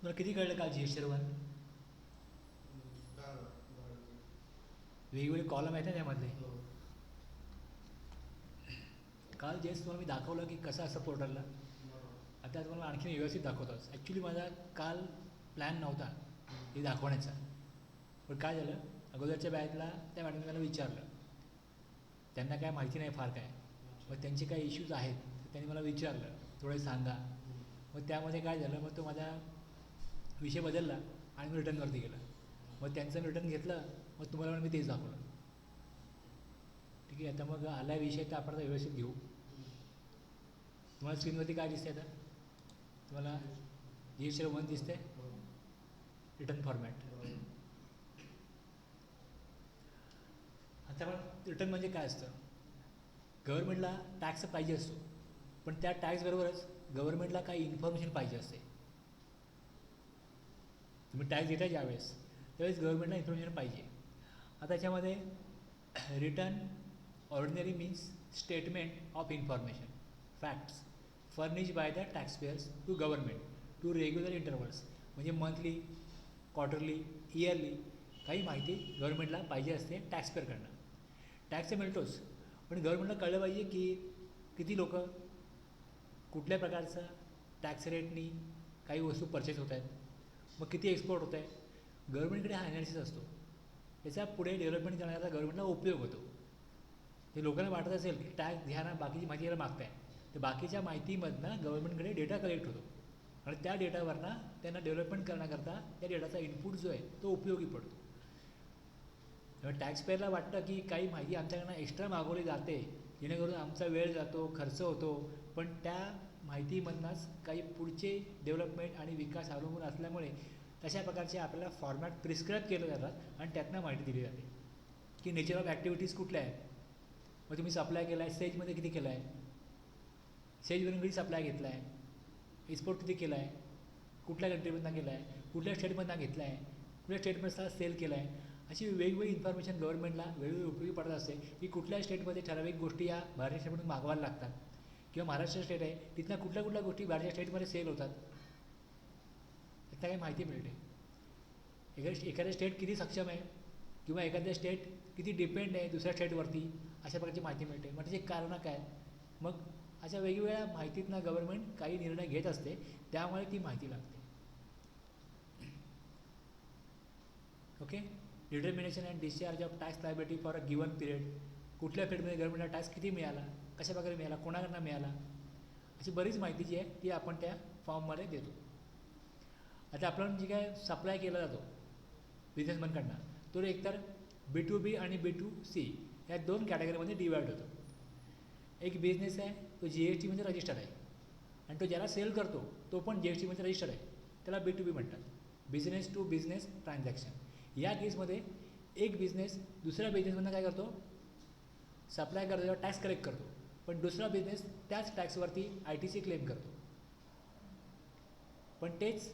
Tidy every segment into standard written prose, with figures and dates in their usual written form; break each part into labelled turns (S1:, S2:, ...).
S1: तुला किती कळलं काल जी एस टी वन वेगवेगळे कॉलम आहेत ना त्यामधले. काल जेस तुम्हाला मी दाखवलं की कसं असं पोर्टलला. आता तुम्हाला आणखी व्यवस्थित दाखवतोच. ॲक्च्युली माझा काल प्लॅन नव्हता हे दाखवण्याचा, पण काय झालं, अगोदरच्या बॅचला त्या मॅडमने मला विचारलं, त्यांना काय माहिती नाही फार काय, मग त्यांचे काही इश्यूज आहेत तर त्यांनी मला विचारलं थोडे सांगा. मग त्यामध्ये काय झालं, मग तो माझा विषय बदलला आणि मी रिटर्नवरती गेला. मग त्यांचं रिटर्न घेतलं, मग तुम्हाला मी तेच दाखवलं. ठीक आहे, आता मग आला विषय तर आपण व्यवस्थित घेऊ. तुम्हाला स्क्रीनवरती काय दिसते आता? तुम्हाला जी एस टी वन दिसते, रिटर्न फॉर्मॅट. आता पण रिटर्न म्हणजे काय असतं, गव्हर्नमेंटला टॅक्स पाहिजे असतो, पण त्या टॅक्सबरोबरच गव्हर्नमेंटला काही इन्फॉर्मेशन पाहिजे असते. तुम्ही टॅक्स देता ज्यावेळेस त्यावेळेस गव्हर्नमेंटला इन्फॉर्मेशन पाहिजे. आता त्याच्यामध्ये return ordinary means statement of information facts furnish by the taxpayers to government to regular intervals. म्हणजे मंथली, क्वार्टरली, इयरली काही माहिती गव्हर्नमेंटला पाहिजे असते टॅक्सपेअरकडनं. टॅक्स तर मिळतोच, पण गव्हर्नमेंटला कळलं पाहिजे की किती लोक कुठल्या प्रकारचं टॅक्स रेटनी काही वस्तू परचेस होत आहेत, मग किती एक्सपोर्ट होत आहे. गव्हर्नमेंटकडे हा ॲनालिसिस असतो, त्याचा पुढे डेव्हलपमेंट करण्याचा गव्हर्नमेंटला उपयोग होतो. ते लोकांना वाटत असेल की टॅक्स घ्या ना, बाकीची माहिती याला मागताय, तर बाकीच्या माहितीमधनं गव्हर्नमेंटकडे डेटा कलेक्ट होतो आणि त्या डेटावरनं त्यांना डेव्हलपमेंट करण्याकरता त्या डेटाचा इनपुट जो आहे तो उपयोगी पडतो. तेव्हा टॅक्सपेअरला वाटतं की काही माहिती आमच्याकडनं एक्स्ट्रा मागवली जाते जेणेकरून आमचा वेळ जातो, खर्च होतो, पण त्या माहितीमधनंच काही पुढचे डेव्हलपमेंट आणि विकास अवलंबून असल्यामुळे तशा प्रकारचे आपल्याला फॉर्मॅट प्रिस्क्राईब केले जातात आणि त्यातनं माहिती दिली जाते की नेचर ऑफ ॲक्टिव्हिटीज कुठल्या आहेत. मग तुम्ही सप्लाय केला आहे, सेजमध्ये किती केला आहे, सेजवरून किती सप्लाय घेतला आहे, एक्सपोर्ट किती केला आहे, कुठल्या कंट्रीमधनं केला आहे, कुठल्या स्टेटमधनं घेतला आहे, कुठल्या स्टेटमधला सेल केला आहे. अशी वेगवेगळी इन्फॉर्मेशन गव्हर्नमेंटला वेगवेगळी उपयोगी पडत असते की कुठल्या स्टेटमध्ये ठराविक गोष्टी या बाहेरच्या स्टेटमधून मागवायला लागतात, किंवा महाराष्ट्र स्टेट आहे तिथल्या कुठल्या कुठल्या गोष्टी बाहेरच्या स्टेटमध्ये सेल होतात, त्यात काही माहिती मिळते. एखाद्या स्टेट किती सक्षम आहे किंवा एखाद्या स्टेट किती डिपेंड आहे दुसऱ्या स्टेटवरती, अशा प्रकारची माहिती मिळते. मग त्याची कारणं काय, मग अशा वेगवेगळ्या माहितीतनं गव्हर्नमेंट काही निर्णय घेत असते, त्यामुळे ती माहिती लागते. Okay, determination and discharge of tax liability for a given period. कुठल्या पिरियडमध्ये गव्हर्नमेंटला टॅक्स किती मिळाला, कशा प्रकारे मिळाला, कोणाकडनं मिळाला, अशी बरीच माहिती जी आहे ती आपण त्या फॉर्ममध्ये देतो. आता आपण जी काय सप्लाय केला जातो बिझनेसमॅनकडनं, तो एकतर B2B आणि B2C या दोन कॅटेगरीमध्ये डिवाईड होतो. एक बिझनेस आहे तो GST मध्ये रजिस्टर्ड आहे, आणि तो ज्याला सेल करतो तो पण GST मध्ये रजिस्टर्ड आहे, त्याला B2B म्हणतात, बिझनेस टू बिझनेस ट्रान्झॅक्शन. या केसमध्ये एक बिझनेस दुसऱ्या बिझनेसमधनं काय करतो, सप्लाय करतो किंवा टॅक्स कलेक्ट करतो, पण दुसरा बिझनेस त्याच टॅक्सवरती ITC क्लेम करतो. पण तेच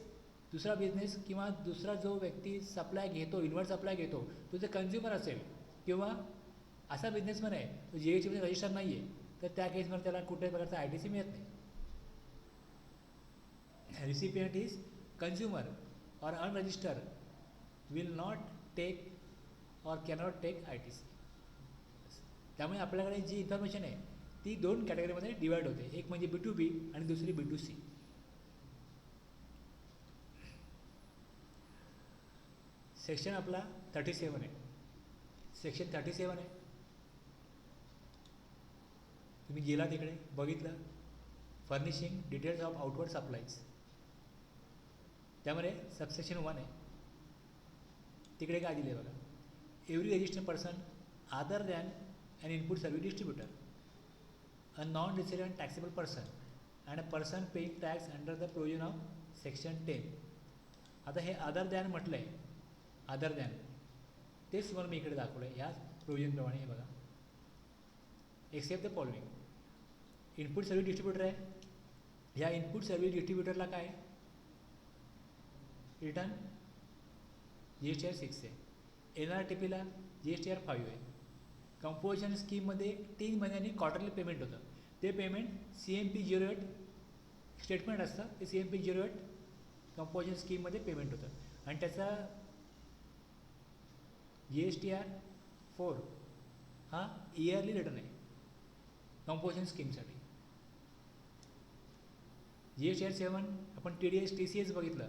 S1: दुसरा बिझनेस किंवा दुसरा जो व्यक्ती सप्लाय घेतो, इन्व्हर्ट सप्लाय घेतो, तो जर कन्झ्युमर असेल किंवा असा बिझनेसमॅन आहे तो GST मध्ये रजिस्टर नाही आहे, तर त्या केसमध्ये त्याला कुठल्याही प्रकारचा ITC मिळत नाही. रिसिपियंट इज कंझ्युमर और अनरजिस्टर्ड विल नॉट टेक और कॅनॉट टेक ITC. त्यामुळे आपल्याकडे जी इन्फॉर्मेशन आहे ती दोन कॅटेगरीमध्ये डिवाईड होते, एक म्हणजे B2B आणि दुसरी B2C. सेक्शन आपला 37 आहे. सेक्शन 37 आहे, तुम्ही गेला तिकडे बघितलं, furnishing details of outward supplies. त्यामध्ये सबसेक्शन 1 आहे, तिकडे काय दिले बघा, every registered person other than an input service distributor, a non resident taxable person and a person paying tax under the provision of section 10. आता हे अदर दॅन म्हटलं आहे, अदर दॅन तेच तुम्हाला मी इकडे दाखवलं आहे ह्या प्रोव्हिजनप्रमाणे. हे बघा, except the following. Input service distributor आहे, ह्या इनपुट सर्व्हिस डिस्ट्रीब्युटरला काय रिटर्न GSTR 6 आहे, NRTPला GSTR 5 आहे. कंपोजिशन स्कीममध्ये 3 महिन्यांनी क्वार्टरली पेमेंट होतं, ते पेमेंट CMP 08 स्टेटमेंट असतं, ते CMP 08 कंपोजिशन स्कीममध्ये पेमेंट होतं आणि त्याचा GSTR 4 हा इयरली रिटर्न आहे कंपोजिशन स्कीमसाठी. GSTR 7 आपण TDS TCS बघितलं,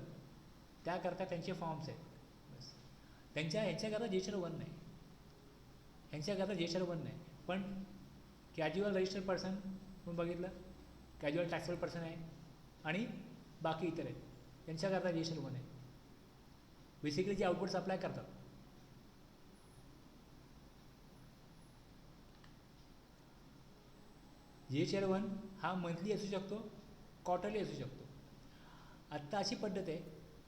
S1: त्याकरता त्यांचे फॉर्म्स आहेत. बस ह्यांच्याकरता GSTR 1 नाही, ह्यांच्याकरता GSTR 1 नाही. पण कॅज्युअल रजिस्टर्ड पर्सन म्हणून बघितलं, कॅज्युअल टॅक्सेबल पर्सन आहे आणि बाकी इतर आहेत, त्यांच्याकरता GSTR 1 आहे. बेसिकली जे आउटपुट सप्लाय करतात. GSTR 1 हा मंथली असू शकतो, क्वार्टरली असू शकतो. आत्ता अशी पद्धत आहे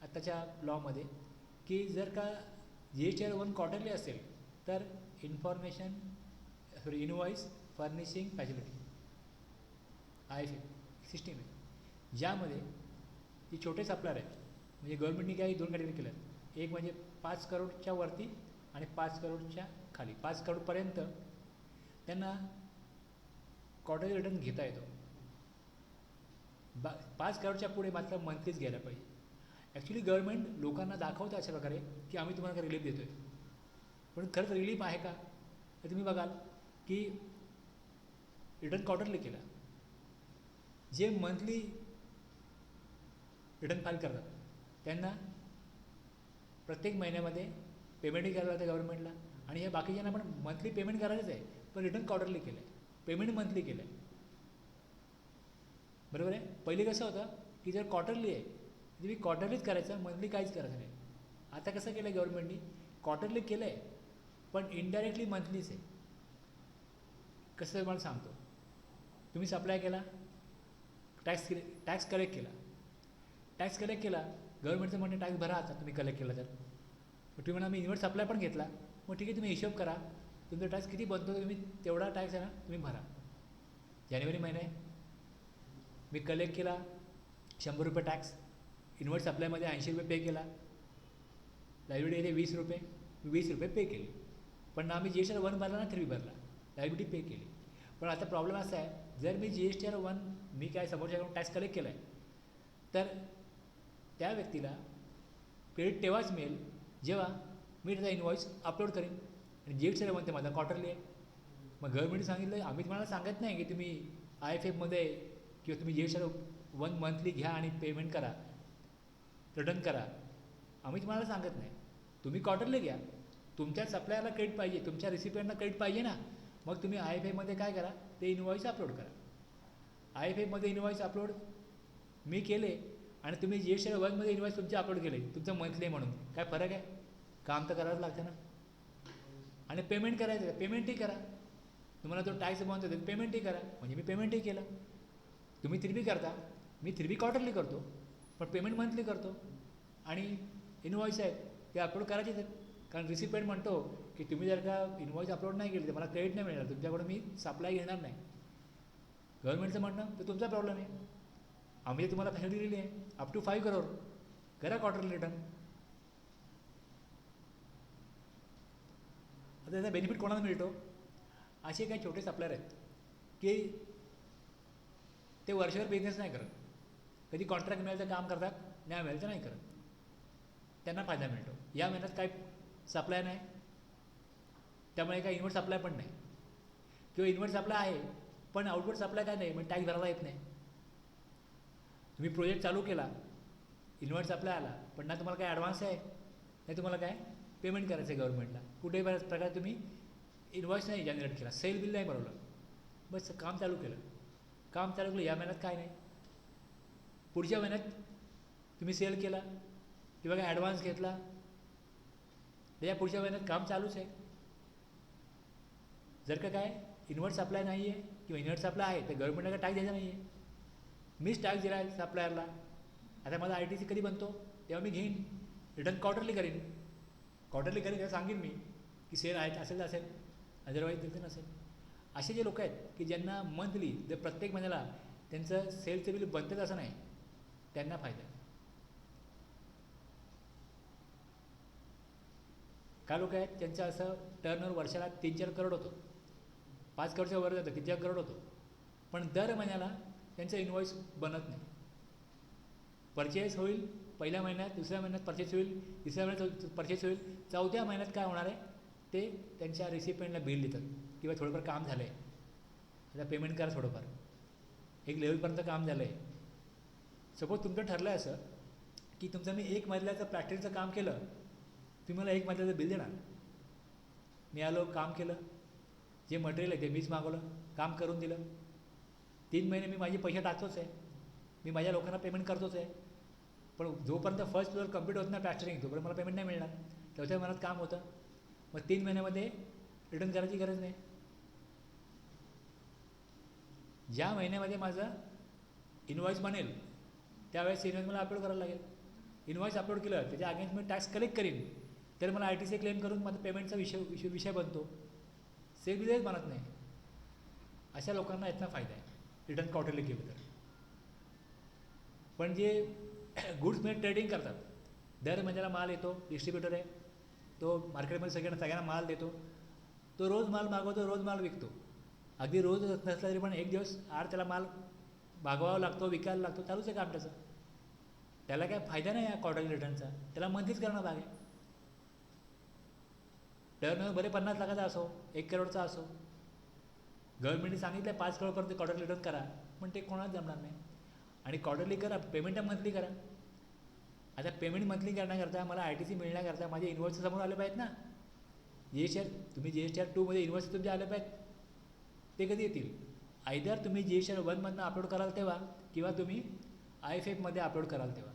S1: आत्ताच्या लॉमध्ये की जर का GSTR 1 क्वार्टरली असेल तर invoice furnishing facility IFF system आहे, ज्यामध्ये जे छोटे सप्लायर आहेत, म्हणजे गव्हर्नमेंटने काही 2 कॅटेगरी केल्या आहेत. एक म्हणजे 5 करोडच्या वरती आणि 5 करोडच्या खाली. 5 करोडपर्यंत त्यांना क्वार्टरली रिटर्न घेता येतो. 5 करोडच्या पुढे मात्र मंथलीच घ्यायला पाहिजे. ॲक्च्युली गव्हर्नमेंट लोकांना दाखवतं अशा प्रकारे की आम्ही तुम्हाला रिलीफ देतो आहे, पण खरंच रिलीफ आहे का? तर तुम्ही बघाल की रिटर्न क्वार्टरली केला, जे मंथली रिटर्न फाईल करतात त्यांना प्रत्येक महिन्यामध्ये पेमेंटही करायला लागतं गव्हर्नमेंटला, आणि या बाकीच्यांना पण मंथली पेमेंट करायचंच आहे, पण रिटर्न क्वार्टरली केलं आहे, पेमेंट मंथली केलं आहे. बरोबर आहे. पहिले कसं होतं की जर क्वार्टरली आहे तुम्ही क्वार्टरलीच करायचं, मंथली काहीच करायचं नाही. आता कसं केलं आहे गव्हर्नमेंटनी, क्वार्टरली केलं आहे पण इनडायरेक्टली मंथलीच आहे. कसं तुम्हाला सांगतो, तुम्ही सप्लाय केला, टॅक्स कलेक्ट केला, गव्हर्नमेंटचं म्हणणं टॅक्स भरा आता तुम्ही कलेक्ट केला तर. मग तुम्ही म्हणा मी इन्व्हर्ट सप्लाय पण घेतला, मग ठीक आहे तुम्ही हिशोब करा तुमचा टॅक्स किती बनतो, तुम्ही तेवढा टॅक्स आहे ना तुम्ही भरा. जानेवारी महिना आहे, मी कलेक्ट केला 100 रुपये टॅक्स, इन्व्हर्ट सप्लायमध्ये 80 रुपये पे केला, लायबिलिटी येते 20 रुपये, 20 रुपये पे केले. पण ना मी GSTR 1 भरला ना 3 भरला, लायबिलिटी पे केली. पण आता प्रॉब्लेम असा आहे, जर मी GSTR 1 मी काय समोरच्याकडून टॅक्स कलेक्ट केला आहे तर त्या व्यक्तीला क्रेडिट तेव्हाच मिळेल जेव्हा मी त्याचा इन्व्हॉइस अपलोड करेन, आणि GSTR 1 ते माझा क्वार्टरली आहे. मग गव्हर्नमेंटने सांगितलं आम्ही तुम्हाला सांगत नाही की तुम्ही IFFमध्ये किंवा तुम्ही GSTR 1 मंथली घ्या आणि पेमेंट करा, रिटर्न करा, आम्ही तुम्हाला सांगत नाही. तुम्ही क्वार्टरली घ्या, तुमच्या सप्लायरला क्रेडिट पाहिजे, तुमच्या रिसिपियंटला क्रेडिट पाहिजे ना, मग तुम्ही IFFमध्ये काय करा, ते इन्व्हॉइस अपलोड करा. IFFमध्ये इन्व्हॉइस अपलोड मी केले आणि तुम्ही GSTR 1मध्ये इन्व्हॉइस तुमचे अपलोड केले, तुमचं मंथली म्हणून काय फरक आहे? काम तर करावंच लागतं ना. आणि पेमेंट करायचं आहे, पेमेंटही करा. तुम्हाला जो टॅक्स बनतो ते पेमेंटही करा, म्हणजे मी पेमेंटही केलं. तुम्ही 3B करता, मी 3B क्वार्टरली करतो, पण पेमेंट मंथली करतो. आणि इन्व्हॉइस आहेत ते अपलोड करायचेच आहेत, कारण रिसिपेंट म्हणतो की तुम्ही जर का इन्व्हॉइस अपलोड नाही केली तर मला क्रेडिट नाही मिळणार, तुमच्याकडून मी सप्लाय घेणार नाही. गव्हर्नमेंटचं म्हणणं तर तुमचा प्रॉब्लेम आहे, आम्ही तुम्हाला फॅसिलिटी दिली आहे अप टू 5 करोड करा क्वार्टरली रिटर्न. आता त्याचा बेनिफिट कोणाला मिळतो? असे काही छोटे सप्लायर आहेत की ते वर्षभर बिझनेस नाही करत, कधी कॉन्ट्रॅक्ट मिळालं तर काम करतात, नाही मिळालं तर नाही करत, त्यांना फायदा मिळतो. या महिन्यात काही सप्लाय नाही, त्यामुळे काही इन्व्हर्ट सप्लाय पण नाही, किंवा इन्व्हर्ट सप्लाय आहे पण आउटपुट सप्लाय काय नाही, मग टॅक्स भरायला येत नाही. तुम्ही प्रोजेक्ट चालू केला, इन्व्हर्ट सप्लाय आला, पण ना तुम्हाला काय ॲडव्हान्स आहे नाही तुम्हाला काय पेमेंट करायचं आहे गव्हर्नमेंटला. कुठेही बऱ्याच प्रकारे तुम्ही इन्व्हॉइस नाही जनरेट केला, सेल बिल नाही भरवलं, बस काम चालू केलं. या महिन्यात काय नाही, पुढच्या महिन्यात तुम्ही सेल केला किंवा काय ॲडव्हान्स घेतला, त्याच्या पुढच्या महिन्यात काम चालूच आहे. जर का काय इन्व्हर्ट सप्लाय नाही आहे किंवा इन्व्हर्ट सप्लाय आहे तर गव्हर्नमेंटला टॅक्स द्यायचा नाही आहे, मीच टॅक्स दिला आहे सप्लायरला. आता माझा ITC कधी बनतो तेव्हा मी घेईन, रिटर्न क्वार्टरली करेन तेव्हा सांगेन मी की सेल आहे असेल तर असेल, अदरवाईज तिथे नसेल. असे जे लोक आहेत की ज्यांना मंथली जर प्रत्येक महिन्याला त्यांचं सेलचं बिल बनतंच असं नाही, त्यांना फायदा आहे. काय लोक आहेत त्यांचं असं टर्नओव्हर वर्षाला 3-4 करोड होतो, 5 करोडच्या वर जातं, 3-4 करोड होतो, पण दर महिन्याला त्यांचं इन्व्हॉइस बनत नाही. परचेस होईल पहिल्या महिन्यात, दुसऱ्या महिन्यात परचेस होईल, तिसऱ्या महिन्यात परचेस होईल, चौथ्या महिन्यात काय होणार आहे ते त्यांच्या रेसिपियंटला बिल देतात किंवा थोडंफार काम झालं आहे, आता पेमेंट करा थोडंफार, एक लेवलपर्यंत काम झालं आहे. सपोज तुमचं ठरलं आहे असं की तुमचं मी 1 मजल्याचं प्लॅस्टरिंगचं काम केलं, तुम्ही मला 1 मजल्याचं बिल देणार. मी आलो, काम केलं, जे मटेरियल आहे ते मीच मागवलं, काम करून दिलं, 3 महिने मी माझे पैसे टाकतोच आहे, मी माझ्या लोकांना पेमेंट करतोच आहे. पण जोपर्यंत फर्स्ट फ्लोअर कंप्लीट होत नाही प्लॅस्टरिंग, तोपर्यंत मला पेमेंट नाही मिळणार. चौथ्या महिन्यात काम होतं, मग 3 महिन्यामध्ये रिटर्न करायची गरज नाही. ज्या महिन्यामध्ये माझं इनवॉइस बनेल त्यावेळेस इनवॉइस मला अपलोड करायला लागेल. इनवॉइस अपलोड केलं त्याच्या अगेन्स्ट मी टॅक्स कलेक्ट करीन, तर मला ITC क्लेम करून माझा पेमेंटचा विषय बनतो. सेव्हिंग बनत नाही. अशा लोकांना यातनं फायदा आहे रिटर्न क्वार्टरली केलं तर. पण जे गुड्समध्ये ट्रेडिंग करतात, दर महिन्याला माल येतो, डिस्ट्रीब्युटर आहे तो मार्केटमध्ये सगळ्यांना माल देतो, तो रोज माल मागवतो, रोज माल विकतो. अगदी रोज नसला तरी पण एक दिवस आड त्याला माल भागवावा लागतो, विकायला लागतो, चालूच आहे काम त्याचं. त्याला काय फायदा नाही या क्वार्टरली रिटर्नचा, त्याला मंथलीच करणं भाग आहे. टर्न बरे 50 लाखाचा असो, 1 करोडचा असो, गव्हर्नमेंटने सांगितलं 5 करोडपर्यंत क्वार्टरली रिटर्न करा, पण ते कोणाला जमणार नाही. आणि क्वार्टरली करा, पेमेंट मंथली करा. आता पेमेंट मंथली करण्याकरता मला ITC मिळण्याकरता माझे इन्व्हॉइस समोर आले पाहिजेत ना. GSTR तुम्ही GSTR 2 इन्व्हॉइस तुमचे आले पाहिजेत, ते कधी येतील? आयदर तुम्ही GSTR 1 अपलोड कराल तेव्हा, किंवा तुम्ही IFF अपलोड कराल तेव्हा.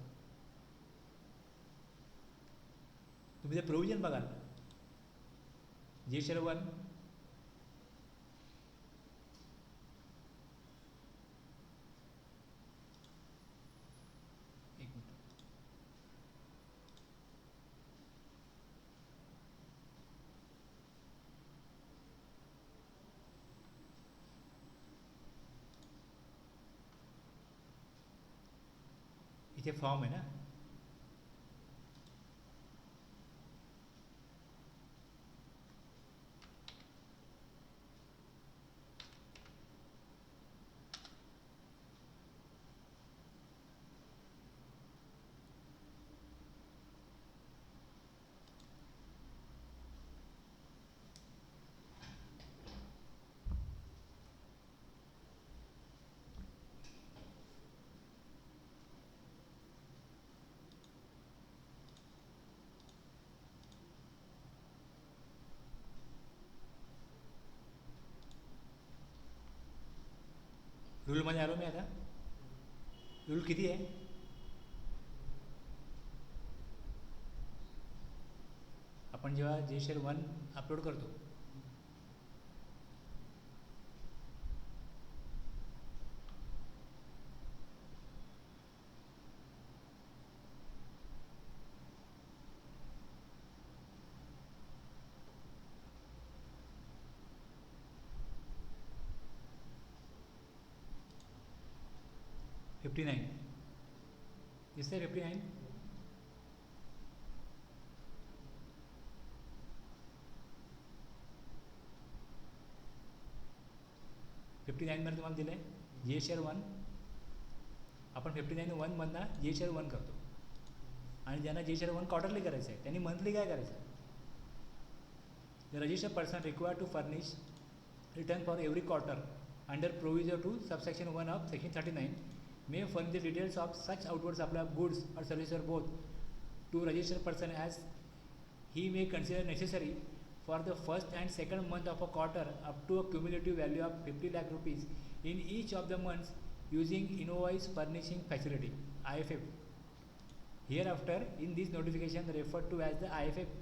S1: तुम्ही ते प्रोव्हिजन बघाल GSTR 1 इथे फॉर्म आहे ना. रूलमध्ये आलो मी आता. रूल किती आहे? आपण जेव्हा GSTR 1 अपलोड करतो $59 दिसतंय. 59 मध्ये तुम्हाला दिलं आहे GSTR 1. आपण 59(1) GSTR 1 करतो. आणि ज्यांना GSTR 1 क्वार्टरली करायचं आहे त्यांनी मंथली काय करायचं आहे? The registered person required to furnish return for every quarter under provision to subsection 1 of section 39 may furnish the details of such outward supply of goods or services both to registered person as he may consider necessary for the first and second month of a quarter up to a cumulative value of 50 lakh rupees in each of the months using invoice furnishing facility IFF. Hereafter in this notification referred to as the IFF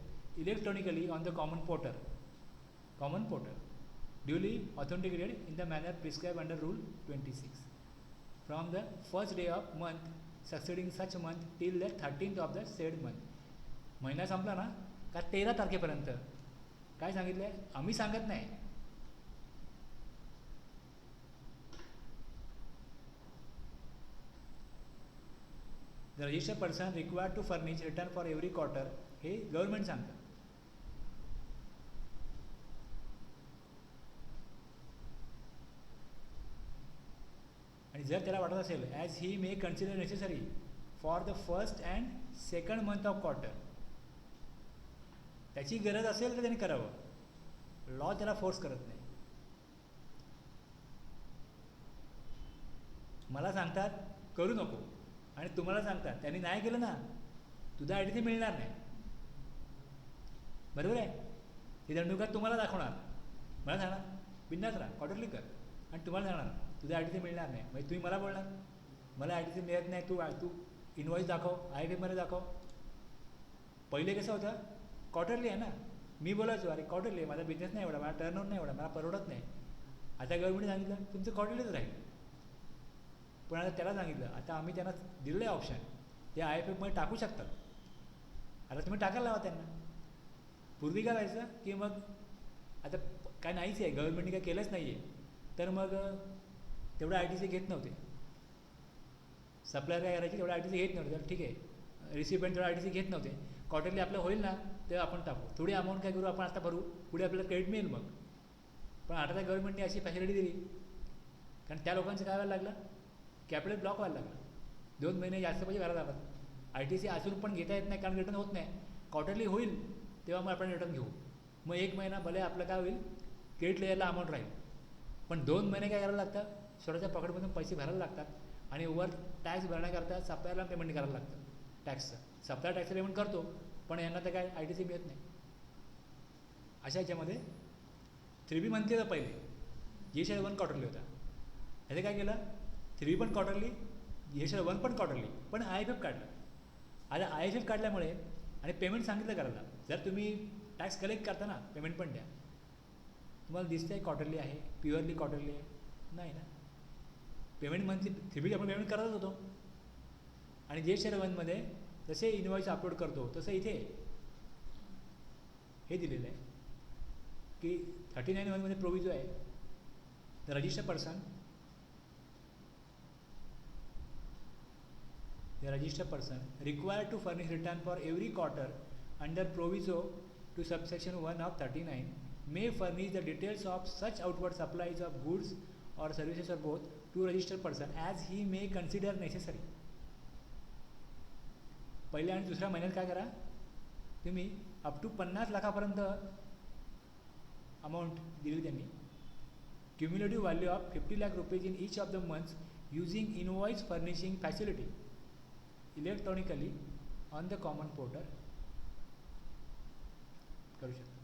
S1: electronically on the common portal duly authenticated in the manner prescribed under rule 26 from the first day of month succeeding such month till the 13th of the said month. महिना संपला ना का 13 तारखेपर्यंत. काय सांगितलं आहे? आम्ही सांगत नाही. The registered person required to furnish return for every quarter हे गव्हर्नमेंट सांगतं. आणि जर त्याला वाटत असेल as he may consider necessary for the first and second month of quarter. त्याची गरज असेल तर त्यांनी करावं. लॉ त्याला फोर्स करत नाही. मला सांगतात करू नको आणि तुम्हाला सांगतात त्यांनी नाही केलं ना तुझा ITC मिळणार नाही. बरोबर आहे. ही दंडुका तुम्हाला दाखवणार, मला सांगणार बिंदास राहा क्वार्टरली कर, आणि तुम्हाला सांगणार तुझा ITC मिळणार नाही. म्हणजे तुम्ही मला बोलणार मला ITC मिळत नाही, तू इनवॉइस दाखव, IFFमध्ये दाखव. पहिले कसं होतं क्वार्टरली आहे ना, मी बोलायचो अरे क्वार्टरली माझा बिझनेस नाही एवढा, मला टर्नओव्हर नाही एवढा, मला परवडत नाही. आता गव्हर्नमेंटने सांगितलं तुमचं क्वार्टरलीच राहील. पण आता त्याला सांगितलं, आता आम्ही त्यांना दिलेलं आहे ऑप्शन, ते IFFमध्ये टाकू शकतात. आता तुम्ही टाकायला लावा त्यांना. पूर्वी काय व्हायचं की मग आता काय नाहीच आहे, गव्हर्नमेंटने काय केलंच नाही आहे, तर मग तेवढं ITC घेत नव्हते. सप्लायर काय करायचे तेवढं ITC घेत नव्हते. तर ठीक आहे रिसिपेंट तेवढं ITC घेत नव्हते. क्वार्टरली आपलं होईल ना तेव्हा आपण टाकू, थोडी अमाऊंट काय करू आपण आता भरू, पुढे आपल्याला क्रेडिट मिळेल मग. पण आता त्या गव्हर्नमेंटने अशी फॅसिलिटी दिली, कारण त्या लोकांचं काय व्हायला लागलं कॅपिटल ब्लॉक व्हायला लागला. 2 महिने जास्त पैसे भरायला लागतात. ITC असून पण घेता येत नाही कारण रिटर्न होत नाही. क्वार्टरली होईल तेव्हा मग आपण रिटर्न घेऊ. मग 1 महिना भले आपलं काय होईल क्रेडिट लेअरला अमाऊंट राहील, पण 2 महिने काय करायला लागतं स्वतःच्या पॉकेटमधून पैसे भरायला लागतात, आणि ओव्हर टॅक्स भरण्याकरता सप्लायरला पेमेंट करायला लागतं टॅक्सचं. सप्लायर टॅक्सचं पेमेंट करतो पण यांना तर काय ITC मिळत नाही. अशा याच्यामध्ये 3B मंथली होता पहिले, GSR 1 क्वार्टरली होता. ह्याचे काय केलं 3B पण क्वार्टरली, GSR 1 पण क्वार्टरली, पण IFF काढलं. आता IFF काढल्यामुळे आणि पेमेंट सांगितलं करायला, जर तुम्ही टॅक्स कलेक्ट करता ना पेमेंट पण द्या. तुम्हाला दिसतंय क्वार्टरली आहे, प्युअरली क्वार्टरली आहे नाही ना. पेमेंट मंथली 3B आपण पेमेंट करतच होतो. आणि GSR 1मध्ये जसे इनवॉइस अपलोड करतो तसं इथे हे दिलेलं आहे की 39(1) प्रोविजो आहे, the registered person required to furnish return for every quarter under proviso to subsection 1 of 39 may furnish the details of such outward supplies of goods or services or both to registered person as he may consider necessary. पहिल्या आणि दुसऱ्या महिन्यात काय करा तुम्ही up to 50 लाखापर्यंत amount दिली त्यांनी. Cumulative value of 50 lakh rupees in each of the months using invoice furnishing facility electronically on the common portal करू शकतो.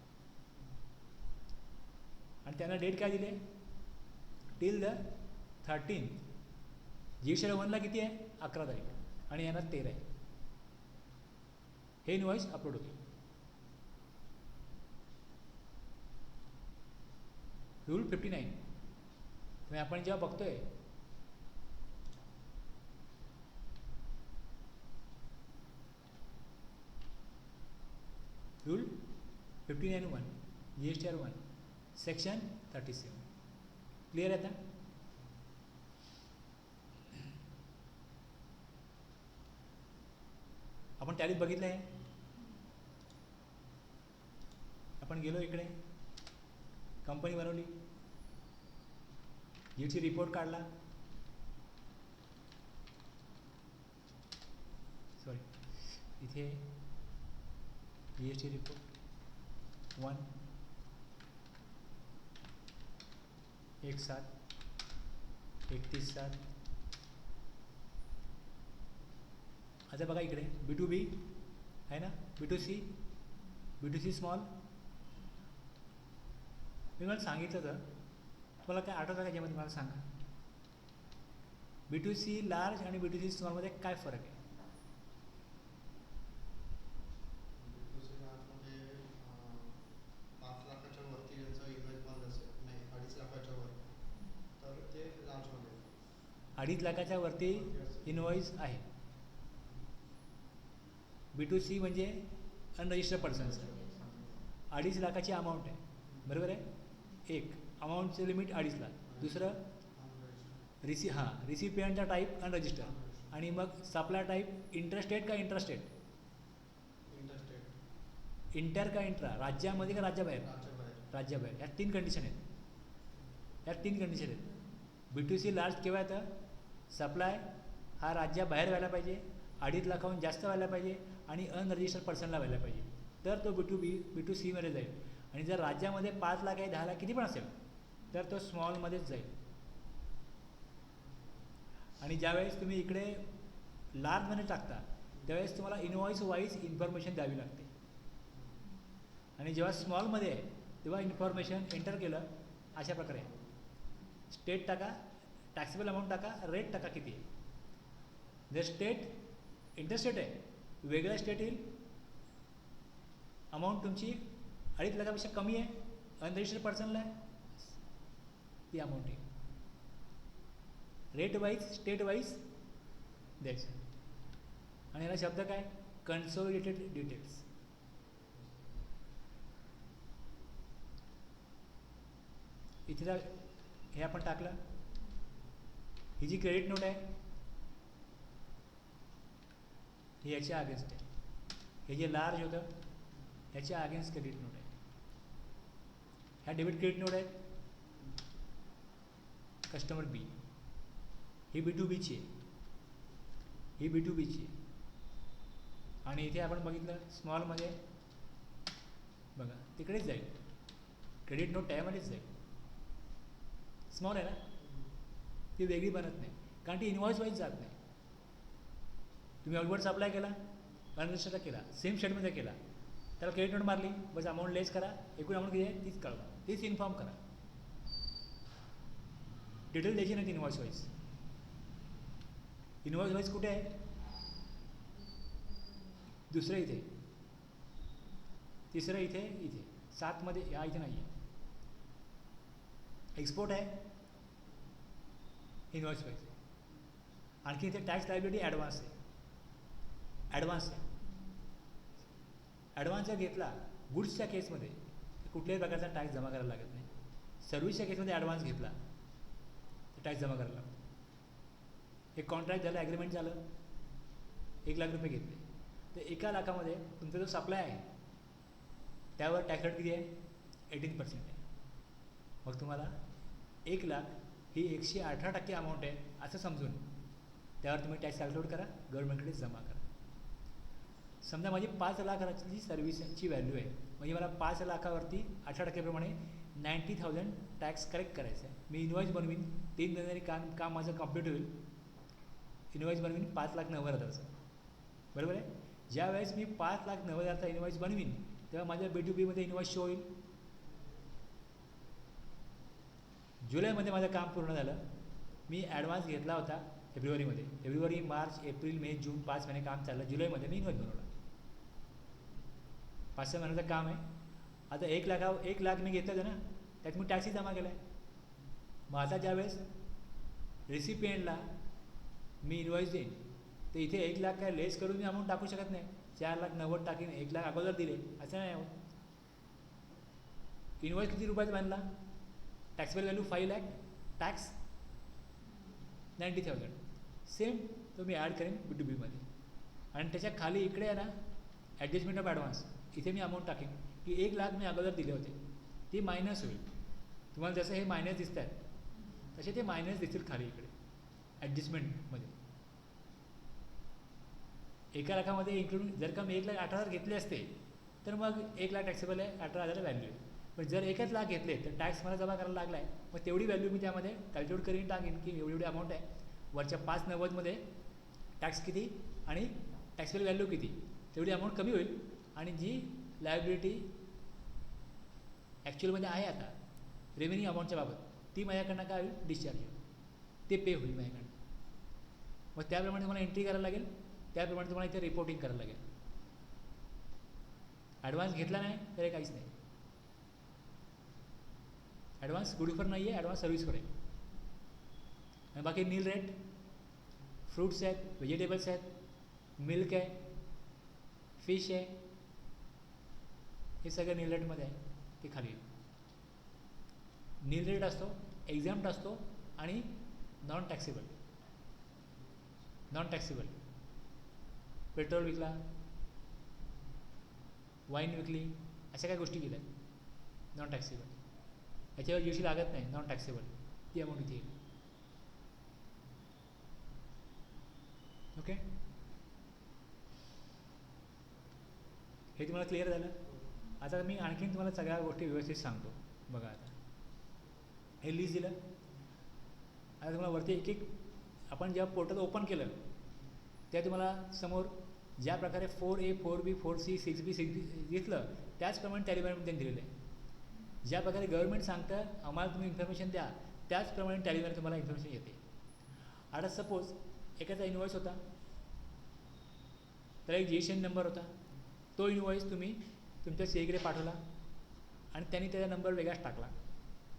S1: आणि त्यांना डेट काय दिले टिल द 13. GSR 1ला किती आहे 11 तारीख आणि यांना 13 आहे. हे इनवॉइस अपलोड होते. रूल 59 तुम्ही आपण जेव्हा बघतोय रूल 59(1) GSR 1 सेक्शन 37 क्लिअर आहे. आता आपण टॅलीत बघितलं आहे. आपण गेलो इकडे कंपनी बनवली, GST रिपोर्ट काढला, सॉरी इथे GST रिपोर्ट 1 1/7 31/7. आता बघा इकडे B2B आहे ना, B2C स्मॉल. मी मला सांगितलं तर तुम्हाला काय आठवतं का याच्यामध्ये मला सांगा. B2C लार्ज आणि B2C स्मॉलमध्ये काय फरक आहे.
S2: B2C लार्जमध्ये 5 लाखाच्या वरती यांचा इन्व्हेस्ट बंद असेल, नाही 2.5 लाखाच्या वर, तर ते लार्जमध्ये
S1: 2.5 लाखाच्या वरती इनवॉइस आहे. B2C म्हणजे अनरजिस्टर्ड पर्सनचं 2.5 लाखाची अमाऊंट आहे, बरोबर आहे. एक अमाऊंटचं लिमिट 2.5 लाख. दुसरं रिसिपियंटचा टाईप अनरजिस्टर्ड, आणि मग सप्लाय टाईप इंटरस्टेट का इंट्रास्टेट, इंटर का इंट्रा, राज्यामध्ये का राज्याबाहेर, राज्याबाहेर. ह्या 3 कंडिशन आहेत. B2C लार्ज केव्हा येतं सप्लाय हा राज्याबाहेर व्हायला पाहिजे 2.5 लाखाहून जास्त व्हायला पाहिजे आणि अनरजिस्टर्ड पर्सनला व्हायला पाहिजे, तर तो B2C मध्ये जाईल. आणि जर राज्यामध्ये 5 लाख आहे, 10 लाख किती पण असेल, तर तो स्मॉलमध्येच जाईल. आणि ज्यावेळेस तुम्ही इकडे लार्जमध्ये टाकता त्यावेळेस तुम्हाला इनवॉइस वाईज इन्फॉर्मेशन द्यावी लागते. आणि जेव्हा स्मॉलमध्ये आहे तेव्हा इन्फॉर्मेशन एंटर केलं अशा प्रकारे स्टेट टाका, टॅक्सेबल अमाऊंट टाका, रेट टाका किती आहे. जर स्टेट इंटरस्टेट आहे, वेगळं स्टेट येईल, अमाऊंट तुमची 2.5 लाखापेक्षा कमी आहे, अनरजिस्टर्ड पर्सनला आहे, ती अमाऊंट येईल. रेट वाईज, स्टेट वाईज द्यायचं. आणि याला शब्द काय, कन्सोलिडेटेड डिटेल्स. इथे हे आपण टाकलं. ही जी क्रेडिट नोट आहे ही याच्या अगेन्स्ट आहे. हे जे लार्ज होतं ह्याच्या अगेन्स्ट क्रेडिट नोट आहे. ह्या डेबिट क्रेडिट नोट आहेत कस्टमर बी. ही B2Bची आहे, ही B2Bची आहे. आणि इथे आपण बघितलं स्मॉलमध्ये बघा तिकडेच जाईल, क्रेडिट नोट त्यामध्येच जाईल. स्मॉल आहे ना, ती वेगळी बनत नाही कारण ती इनवॉइस वाईज जात नाही. तुम्ही ऑलवर्ड्स अप्लाय केला, अनरजिस्टर्ड केला, सेम शेडमध्ये केला, त्याला क्रेडिट नोट मारली, बस अमाऊंट लेस करा, एकूण अमाऊंट किती आहे तीच कळवा, तीच इन्फॉर्म करा. डिटेल द्यायची नाही इनवॉइस वाईज. इनवॉइस वाईज कुठे आहे, दुसरं इथे, तिसरं इथे, इथे 7मध्ये या इथे नाही आहे. एक्सपोर्ट आहे इनवॉइस वाईज. आणखी इथे टॅक्स लायबिलिटी ॲडव्हान्स आहे. ॲडव्हान्स आहे. ॲडव्हान्स जर घेतला गुड्सच्या केसमध्ये कुठल्याही प्रकारचा टॅक्स जमा करायला लागत नाही. सर्व्हिसच्या केसमध्ये ॲडव्हान्स घेतला तर टॅक्स जमा करायला लागतो. एक कॉन्ट्रॅक्ट झालं, ॲग्रीमेंट झालं, 1 लाख रुपये घेतले, तर 1 लाखामध्ये तुमचा जो सप्लाय आहे त्यावर टॅक्स रेट किती आहे, 18% आहे. मग तुम्हाला 1 लाख ही 118% अमाऊंट आहे असं समजून त्यावर तुम्ही टॅक्स कॅल्क्युलेट करा, गव्हर्नमेंटकडे जमा करा. समजा माझी 5 लाखाची सर्व्हिसची व्हॅल्यू आहे, म्हणजे मला 5 लाखावरती 18% प्रमाणे 90,000 टॅक्स कलेक्ट करायचं आहे. मी इनवॉइस बनवीन, 3 महिन्यांनी काम माझं कंप्लीट होईल. इनवॉइस बनवीन 5,90,000. बरोबर आहे. ज्या वेळेस मी 5,90,000चा इनवॉइस बनवीन तेव्हा माझ्या B2Bमध्ये इनवॉइस शो होईल. जुलैमध्ये माझं काम पूर्ण झालं. मी ॲडव्हान्स घेतला होता फेब्रुवारीमध्ये. फेब्रुवारी, मार्च, एप्रिल, मे, जून 5 महिने काम चाललं. जुलैमध्ये मी इनवॉइस बनवला. 5-6 महिन्याचं काम आहे. आता 1 लाख मी घेतलं होतं ना, त्यात मी टॅक्सही जमा केला आहे. मग आता ज्यावेळेस रेसिपिएंटला मी इनवॉइस देईन तर इथे 1 लाख काय लेस करून मी अमाऊंट टाकू शकत नाही. 4,90,000 टाकीन, 1 लाख अगोदर दिले असं नाही होत. इनवॉइस किती रुपयाचा बनला, taxable value 5 lakh, tax 90,000. Same तो मी ॲड करेन B2Bमध्ये. आणि त्याच्या खाली इकडे आहे ना ॲडजस्टमेंट ऑफ ॲडव्हान्स, इथे मी अमाऊंट टाकेन की 1 लाख मी अगोदर दिले होते, ते मायनस होईल. तुम्हाला जसं हे मायनस दिसत आहेत तसे ते मायनस दिसतील खाली इकडे ॲडजस्टमेंटमध्ये. 1 लाखामध्ये इन्क्लूड जर का मी 1,18,000 घेतले असते तर मग 1 लाख टॅक्सेबल आहे, 18,000 व्हॅल्यू आहे. पण जर 1 लाख घेतले तर टॅक्स मला जमा करायला लागला आहे. मग तेवढी व्हॅल्यू मी त्यामध्ये कॅल्क्युलेट करीन, टाकेन की एवढी अमाऊंट आहे. वरच्या 5,90,000मध्ये टॅक्स किती आणि टॅक्सेबल व्हॅल्यू किती, तेवढी अमाऊंट कमी होईल. आणि जी लायबिलिटी ॲक्च्युअलमध्ये आहे आता रेव्हेन्यू अमाऊंटच्या बाबत, ती माझ्याकडनं काय होईल, डिस्चार्ज होईल, ते पे होईल माझ्याकडनं. मग त्याप्रमाणे तुम्हाला एंट्री करायला लागेल, त्याप्रमाणे तुम्हाला इथे रिपोर्टिंग करायला लागेल. ॲडव्हान्स घेतला नाही तर काहीच नाही. ॲडव्हान्स गुडफर नाही आहे, ॲडव्हान्स सर्व्हिसवर आहे. आणि बाकी नील रेट, फ्रूट्स आहेत, व्हेजिटेबल्स आहेत, मिल्क आहे, फिश आहे, हे सगळं नील रेटमध्ये आहे. ते खाली आहे. नील रेट असतो, एक्झॅम्प्ट असतो आणि non taxable. Non taxable petrol विकला, वाईन विकली, अशा काही गोष्टी केल्या नॉन टॅक्सेबल. याच्यावर जीएसटी लागत नाही, नॉन टॅक्सेबल, ती अमाऊंट इथे येईल. ओके. हे तुम्हाला क्लिअर झालं. आता मी आणखीन तुम्हाला सगळ्या गोष्टी व्यवस्थित सांगतो. बघा आता हे लिस्ट दिलं. आता तुम्हाला वरती एक एक आपण जेव्हा पोर्टल ओपन केलं त्या तुम्हाला समोर ज्या प्रकारे 4A 4B 4C 6B 6B घेतलं त्याचप्रमाणे टॅलिग्राम त्यांनी दिलेलं आहे. ज्या प्रकारे गव्हर्नमेंट सांगतं आम्हाला तुम्ही इन्फॉर्मेशन द्या त्याचप्रमाणे टॅलिग्राम तुम्हाला इन्फॉर्मेशन येते. आता सपोज एखादा इन्व्हॉइस होता, त्याला एक GSN नंबर होता, तो इन्व्हॉइस तुम्ही तुमच्या CA पाठवला आणि त्यांनी त्याचा नंबर वेगळाच टाकला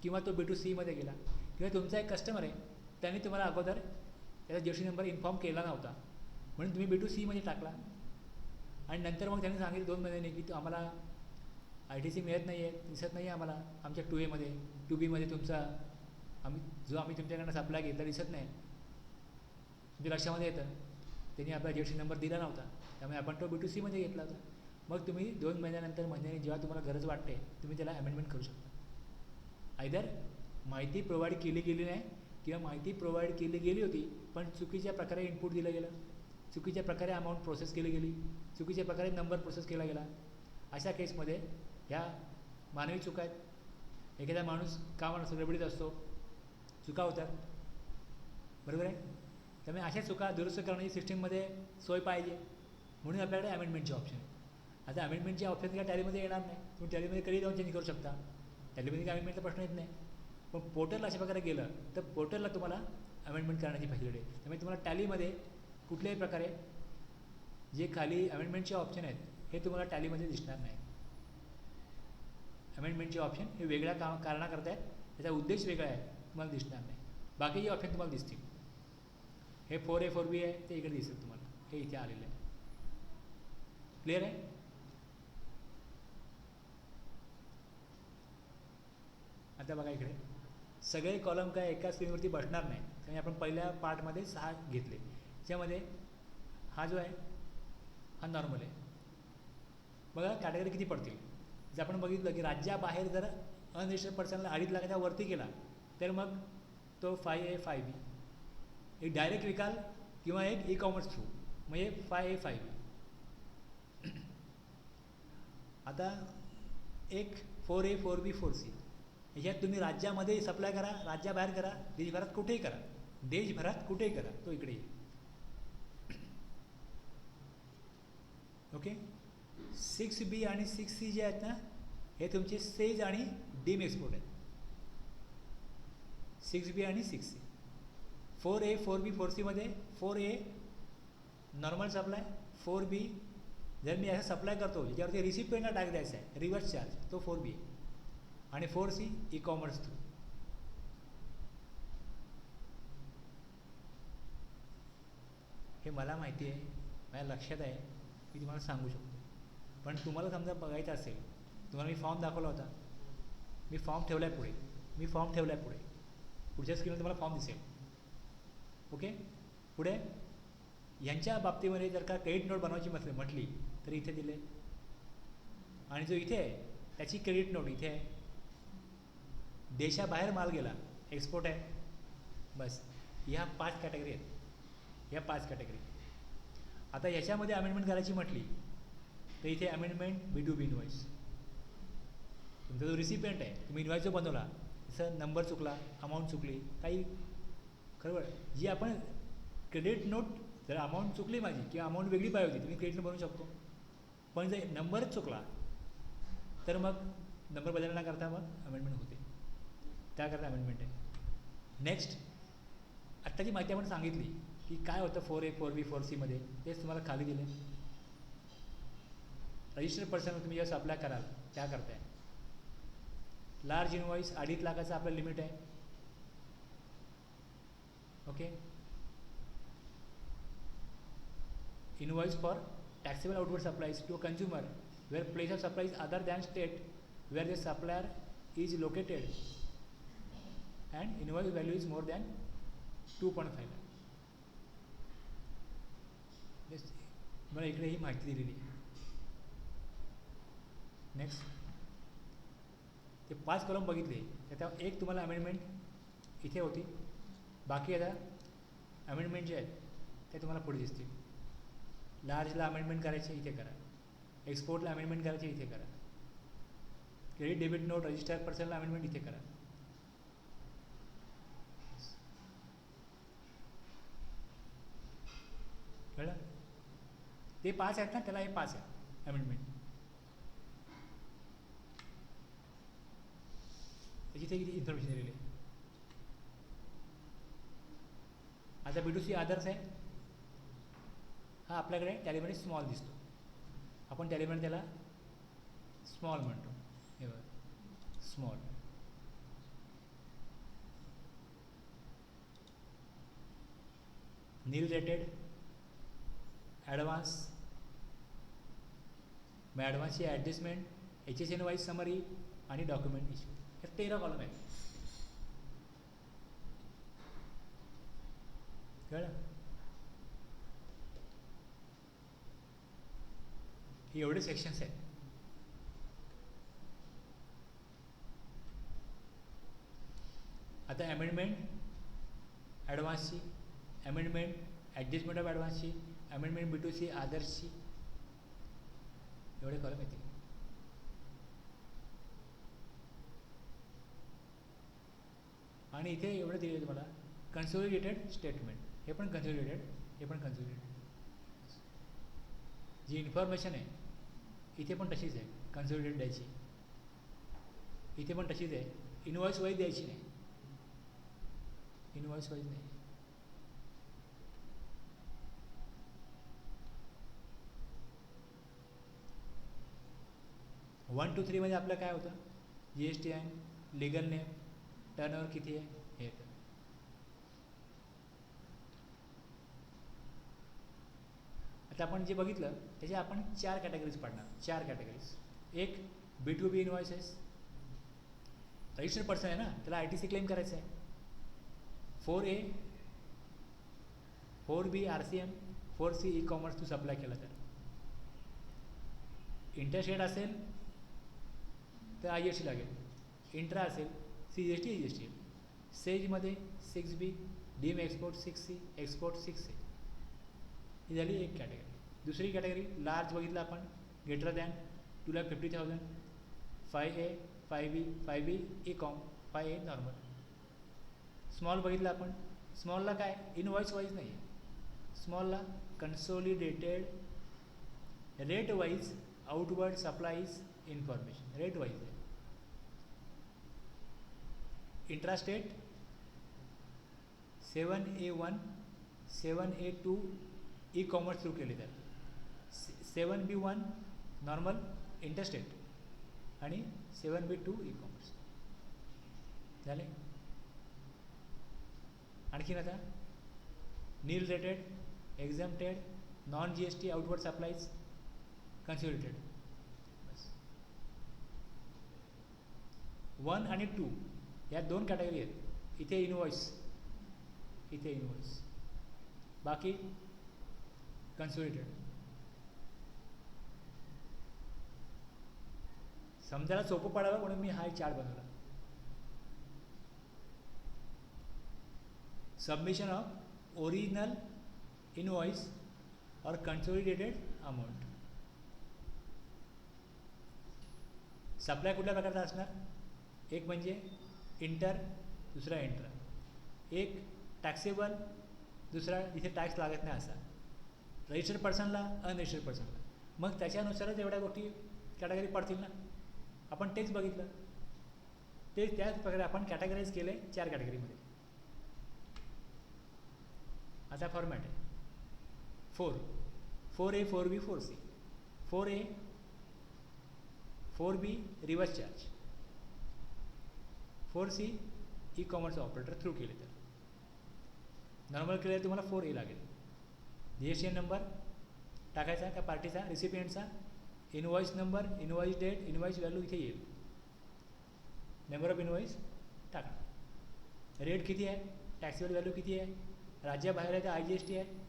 S1: किंवा तो B2C मध्ये गेला किंवा तुमचा एक कस्टमर आहे त्यांनी तुम्हाला अगोदर त्याचा GSN नंबर इन्फॉर्म केला नव्हता म्हणून तुम्ही B2C मध्ये टाकला आणि नंतर मग त्यांनी सांगितलं 2 महिन्यांनी की तो आम्हाला ITC मिळत नाही आहे, दिसत नाही आहे आम्हाला आमच्या 2A मध्ये 2B मध्ये तुमचा आम्ही तुमच्याकडनं सप्लाय घेतला दिसत नाही. तुमच्या लक्षामध्ये येतं त्यांनी आपला GSN नंबर दिला नव्हता त्यामुळे आपण तो B2C मध्ये घेतला होता. मग तुम्ही 2 महिन्याने जेव्हा तुम्हाला गरज वाटते तुम्ही त्याला अमेंडमेंट करू शकता. आयदर माहिती प्रोव्हाइड केली गेली नाही किंवा माहिती प्रोव्हाइड केली गेली होती पण चुकीच्या प्रकारे इनपुट दिलं गेलं, चुकीच्या प्रकारे अमाऊंट प्रोसेस केली गेली, चुकीच्या प्रकारे नंबर प्रोसेस केला गेला. अशा केसमध्ये ह्या मानवी चुका आहेत. एखादा माणूस गडबडीत असतो, चुका होतात, बरोबर आहे. त्यामुळे अशा चुका दुरुस्त करण्याची सिस्टीममध्ये सोय पाहिजे म्हणून आपल्याकडे अमेंडमेंटचे ऑप्शन आहे. आता अमेंडमेंटचे ऑप्शन काय टॅलीमध्ये येणार नाही, तुम्ही टॅलीमध्ये कधी जाऊन चेंज करू शकता. टॅलीमध्ये काय अमेंडमेंटचा प्रश्न येत नाही. पण पोर्टलला अशा प्रकारे गेलं तर पोर्टलला तुम्हाला अमेंडमेंट करण्याची फॅसिलिटी आहे. त्यामुळे तुम्हाला टॅलीमध्ये कुठल्याही प्रकारे जे खाली अमेंडमेंटचे ऑप्शन आहेत हे तुम्हाला टॅलीमध्ये दिसणार नाही. अमेंडमेंटचे ऑप्शन हे वेगळ्या कारणाकरता आहेत, त्याचा उद्देश वेगळा आहे, तुम्हाला दिसणार नाही. बाकीचे ऑप्शन तुम्हाला दिसतील. हे 4A 4B आहे ते इकडे दिसेल तुम्हाला, हे इथे आलेलं आहे. क्लिअर आहे. आता बघा इकडे सगळे कॉलम काय एका स्क्रीनवरती बसणार नाही. त्यामुळे आपण पहिल्या पार्टमध्ये 6 घेतले. त्याच्यामध्ये हा जो आहे हा नॉर्मल आहे. बघा कॅटेगरी किती पडतील. जर आपण बघितलं की राज्याबाहेर जर अनरजिस्टर्ड पर्सनला 2.5 लाखाच्या वरती केला तर मग तो 5A 5B, एक डायरेक्ट विकाल किंवा एक ई-कॉमर्स थ्रू म्हणजे 5A 5B. आता एक 4A 4B 4C ह्याच्यात तुम्ही राज्यामध्ये सप्लाय करा, राज्याबाहेर करा, देशभरात कुठेही करा, देशभरात कुठेही करा, तो इकडे येईल. ओके. 6B आणि 6C जे आहेत ना हे तुमचे सेज आणि डीम एक्सपोर्ट आहेत. 6B आणि 6C. 4A 4B 4C मध्ये 4A नॉर्मल सप्लाय, 4B जर मी असं सप्लाय करतो ज्याच्यावरती रिसिपियंटला टॅग द्यायचा आहे रिव्हर्स चार्ज, तो 4B आहे. आणि 4C ई-कॉमर्स थ्रू. हे मला माहिती आहे, माझ्या लक्षात आहे, मी तुम्हाला सांगू शकतो. पण तुम्हाला समजा बघायचं असेल, तुम्हाला मी फॉर्म दाखवला होता, मी फॉर्म ठेवला आहे पुढे, पुढच्या स्क्रीनवर तुम्हाला फॉर्म दिसेल. ओके. पुढे यांच्या बाबतीमध्ये जर का क्रेडिट नोट बनवायची म्हटली तर इथे दिले आणि जो इथे आहे त्याची क्रेडिट नोट इथे आहे. देशाबाहेर माल गेला एक्सपोर्ट आहे. बस ह्या 5 कॅटेगरी आहेत, ह्या 5 कॅटेगरी. आता याच्यामध्ये अमेंडमेंट करायची म्हटली तर इथे अमेंडमेंट B2B इन्व्हॉइस. तुमचा जो रिसिपियंट आहे तुम्ही इन्व्हॉइस जो बनवला जसं नंबर चुकला, अमाऊंट चुकली, काही खरं जी आपण क्रेडिट नोट जर अमाऊंट चुकली माझी किंवा अमाऊंट वेगळी पाहिजे होती तुम्ही क्रेडिट नोट बनवू शकतो. पण जर नंबरच चुकला तर मग नंबर बदलण्याकरता मग अमेंडमेंट होते, त्याकरता अमेंडमेंट आहे. नेक्स्ट आत्ताची माहिती आपण सांगितली की काय होतं 4A 4B 4C मध्ये, तेच तुम्हाला खाली दिले. रजिस्टर्ड पर्सन तुम्ही जेव्हा सप्लाय कराल त्या करताय. लार्ज इन्व्हॉइस 2.5 लाखाचं आपलं लिमिट आहे. Okay. Invoice for taxable outward supplies to consumer where place of supplies other than state where the supplier is located and invoice value is more than 2.5 lakh. मला इकडे ही माहिती दिलेली आहे. नेक्स्ट ते 5 column बघितले त्यात एक तुम्हाला अमेंडमेंट इथे होती, बाकी आता अमेंडमेंट जे आहेत ते तुम्हाला पुढे दिसतील. लार्जला अमेंडमेंट करायचे इथे करा, एक्सपोर्टला अमेंडमेंट करायची इथे करा. क्रेडिट डेबिट नोट रजिस्टर पर्सनला अमेंडमेंट इथे करा. कळलं? ते 5 आहेत ना, त्याला हे 5 आहे अमेंडमेंट. त्याची ते किती इन्फॉर्मेशन दिलेली आहे. आता B2C अदर्स आहे. हा आपल्याकडे टॅलीमध्ये स्मॉल दिसतो. आपण टॅलीमध्ये त्याला स्मॉल म्हणतो. हे बघा स्मॉल. नील रेटेड ॲडव्हान्स, मग ॲडव्हान्सची ॲडजस्टमेंट, HSN वाईज समरी आणि डॉक्युमेंट इश्यू. हे 13 कॉलम आहेत. कळलं? हे एवढे सेक्शन्स आहेत. आता अमेंडमेंट ॲडव्हान्सची, अमेंडमेंट ॲडजस्टमेंट ऑफ ॲडव्हान्सची, अमेंडमेंट B2C अदर्सची, एवढे कॉलम येतील. आणि इथे एवढं दिले तुम्हाला कन्सोलिडेटेड स्टेटमेंट. हे पण कन्सोलिडेटेड, हे पण कन्सोलिडेटेड. जी इन्फॉर्मेशन आहे इथे पण तशीच आहे, कन्सोलिडेटेड द्यायची. इथे पण तशीच आहे, इनवॉइस वाईज द्यायची नाही, इनवॉइस वाईज नाही. वन टू थ्री मध्ये आपलं काय होतं? GST आहे, लिगल नेम, टर्नओव्हर किती आहे हे येतं. आता आपण जे बघितलं त्याचे आपण 4 कॅटेगरीज पाडणार. 4 कॅटेगरीज. एक B2B इनवॉइसेस, रजिस्टर्ड पर्सन आहे ना, त्याला ITC क्लेम करायचं आहे. 4A, 4B RCM, 4C e commerce तू सप्लाय केला तर. इंटरस्टेट असेल तर IST लागेल, इंट्रा असेल CGST GST. सेजमध्ये 6B, deem export 6C, export 6A. ही झाली एक कॅटेगरी. दुसरी कॅटेगरी लार्ज बघितलं आपण, greater than 2,50,000, 5A, 5B, 5B e com, 5A normal. Small बघितलं आपण, स्मॉलला काय इनवॉइस वाईज नाही आहे. स्मॉलला consolidated rate wise outward supplies information, rate wise आहे. Intrastate 7A1, 7A2 e commerce through केले तर, 7B1 नॉर्मल इंटरस्टेट आणि 7B2 ई कॉमर्स झाले. आणखीन आता nil rated, exempted, non GST outward supplies, consolidated. बस 1 आणि 2 या 2 कॅटेगरी आहेत. इथे इनवॉइस, इथे इनवॉइस, बाकी कन्सोलिडेटेड. समजायला सोपं पडावं म्हणून मी हा एक चार्ट बनवला. सबमिशन ऑफ ओरिजिनल इनवॉइस और कन्सोलिडेटेड अमाऊंट. सप्लाय कुठल्या प्रकारचा असणार? एक म्हणजे इंटर, दुसरा इंट्रा. एक टॅक्सेबल, दुसरा जिथे टॅक्स लागत नाही असा. रजिस्टर्ड पर्सनला, अनरजिस्टर्ड पर्सनला. मग त्याच्यानुसारच एवढ्या गोष्टी कॅटेगरी पडतील ना. आपण तेच बघितलं, तेच त्याच प्रकारे आपण कॅटेगराईज केले 4 कॅटेगरीमध्ये. आता फॉर्मॅट आहे 4A, 4B, 4C. 4A, 4B reverse charge, 4C e commerce operator through केले तर. नॉर्मल केले तर तुम्हाला 4A लागेल. GSTN नंबर टाकायचा त्या पार्टीचा, रिसिपियंटचा, invoice number, invoice date, invoice value इथे येईल. नंबर ऑफ इनवॉइस टाका. रेट किती आहे, टॅक्सेबल व्हॅल्यू किती आहे, राज्याबाहेर आहे तर IGST आहे.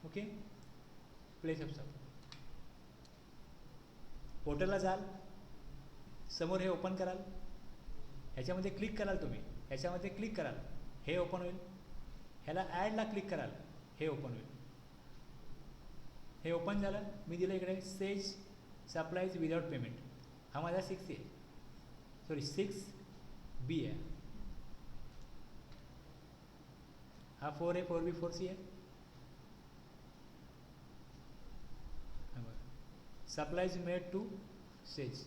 S1: ओके. प्लेस ऑफ सब. पोर्टलला जाल, समोर हे ओपन कराल, ह्याच्यामध्ये क्लिक कराल तुम्ही, ह्याच्यामध्ये क्लिक कराल, हे ओपन होईल. ह्याला ॲडला क्लिक कराल, हे ओपन होईल. हे ओपन झालं, मी दिलं इकडे सेज सप्लाईज विदाउट पेमेंट. हा माझा 6A आहे, सॉरी 6B आहे. हा 4A 4B 4C आहे. Supplies made to SEZ.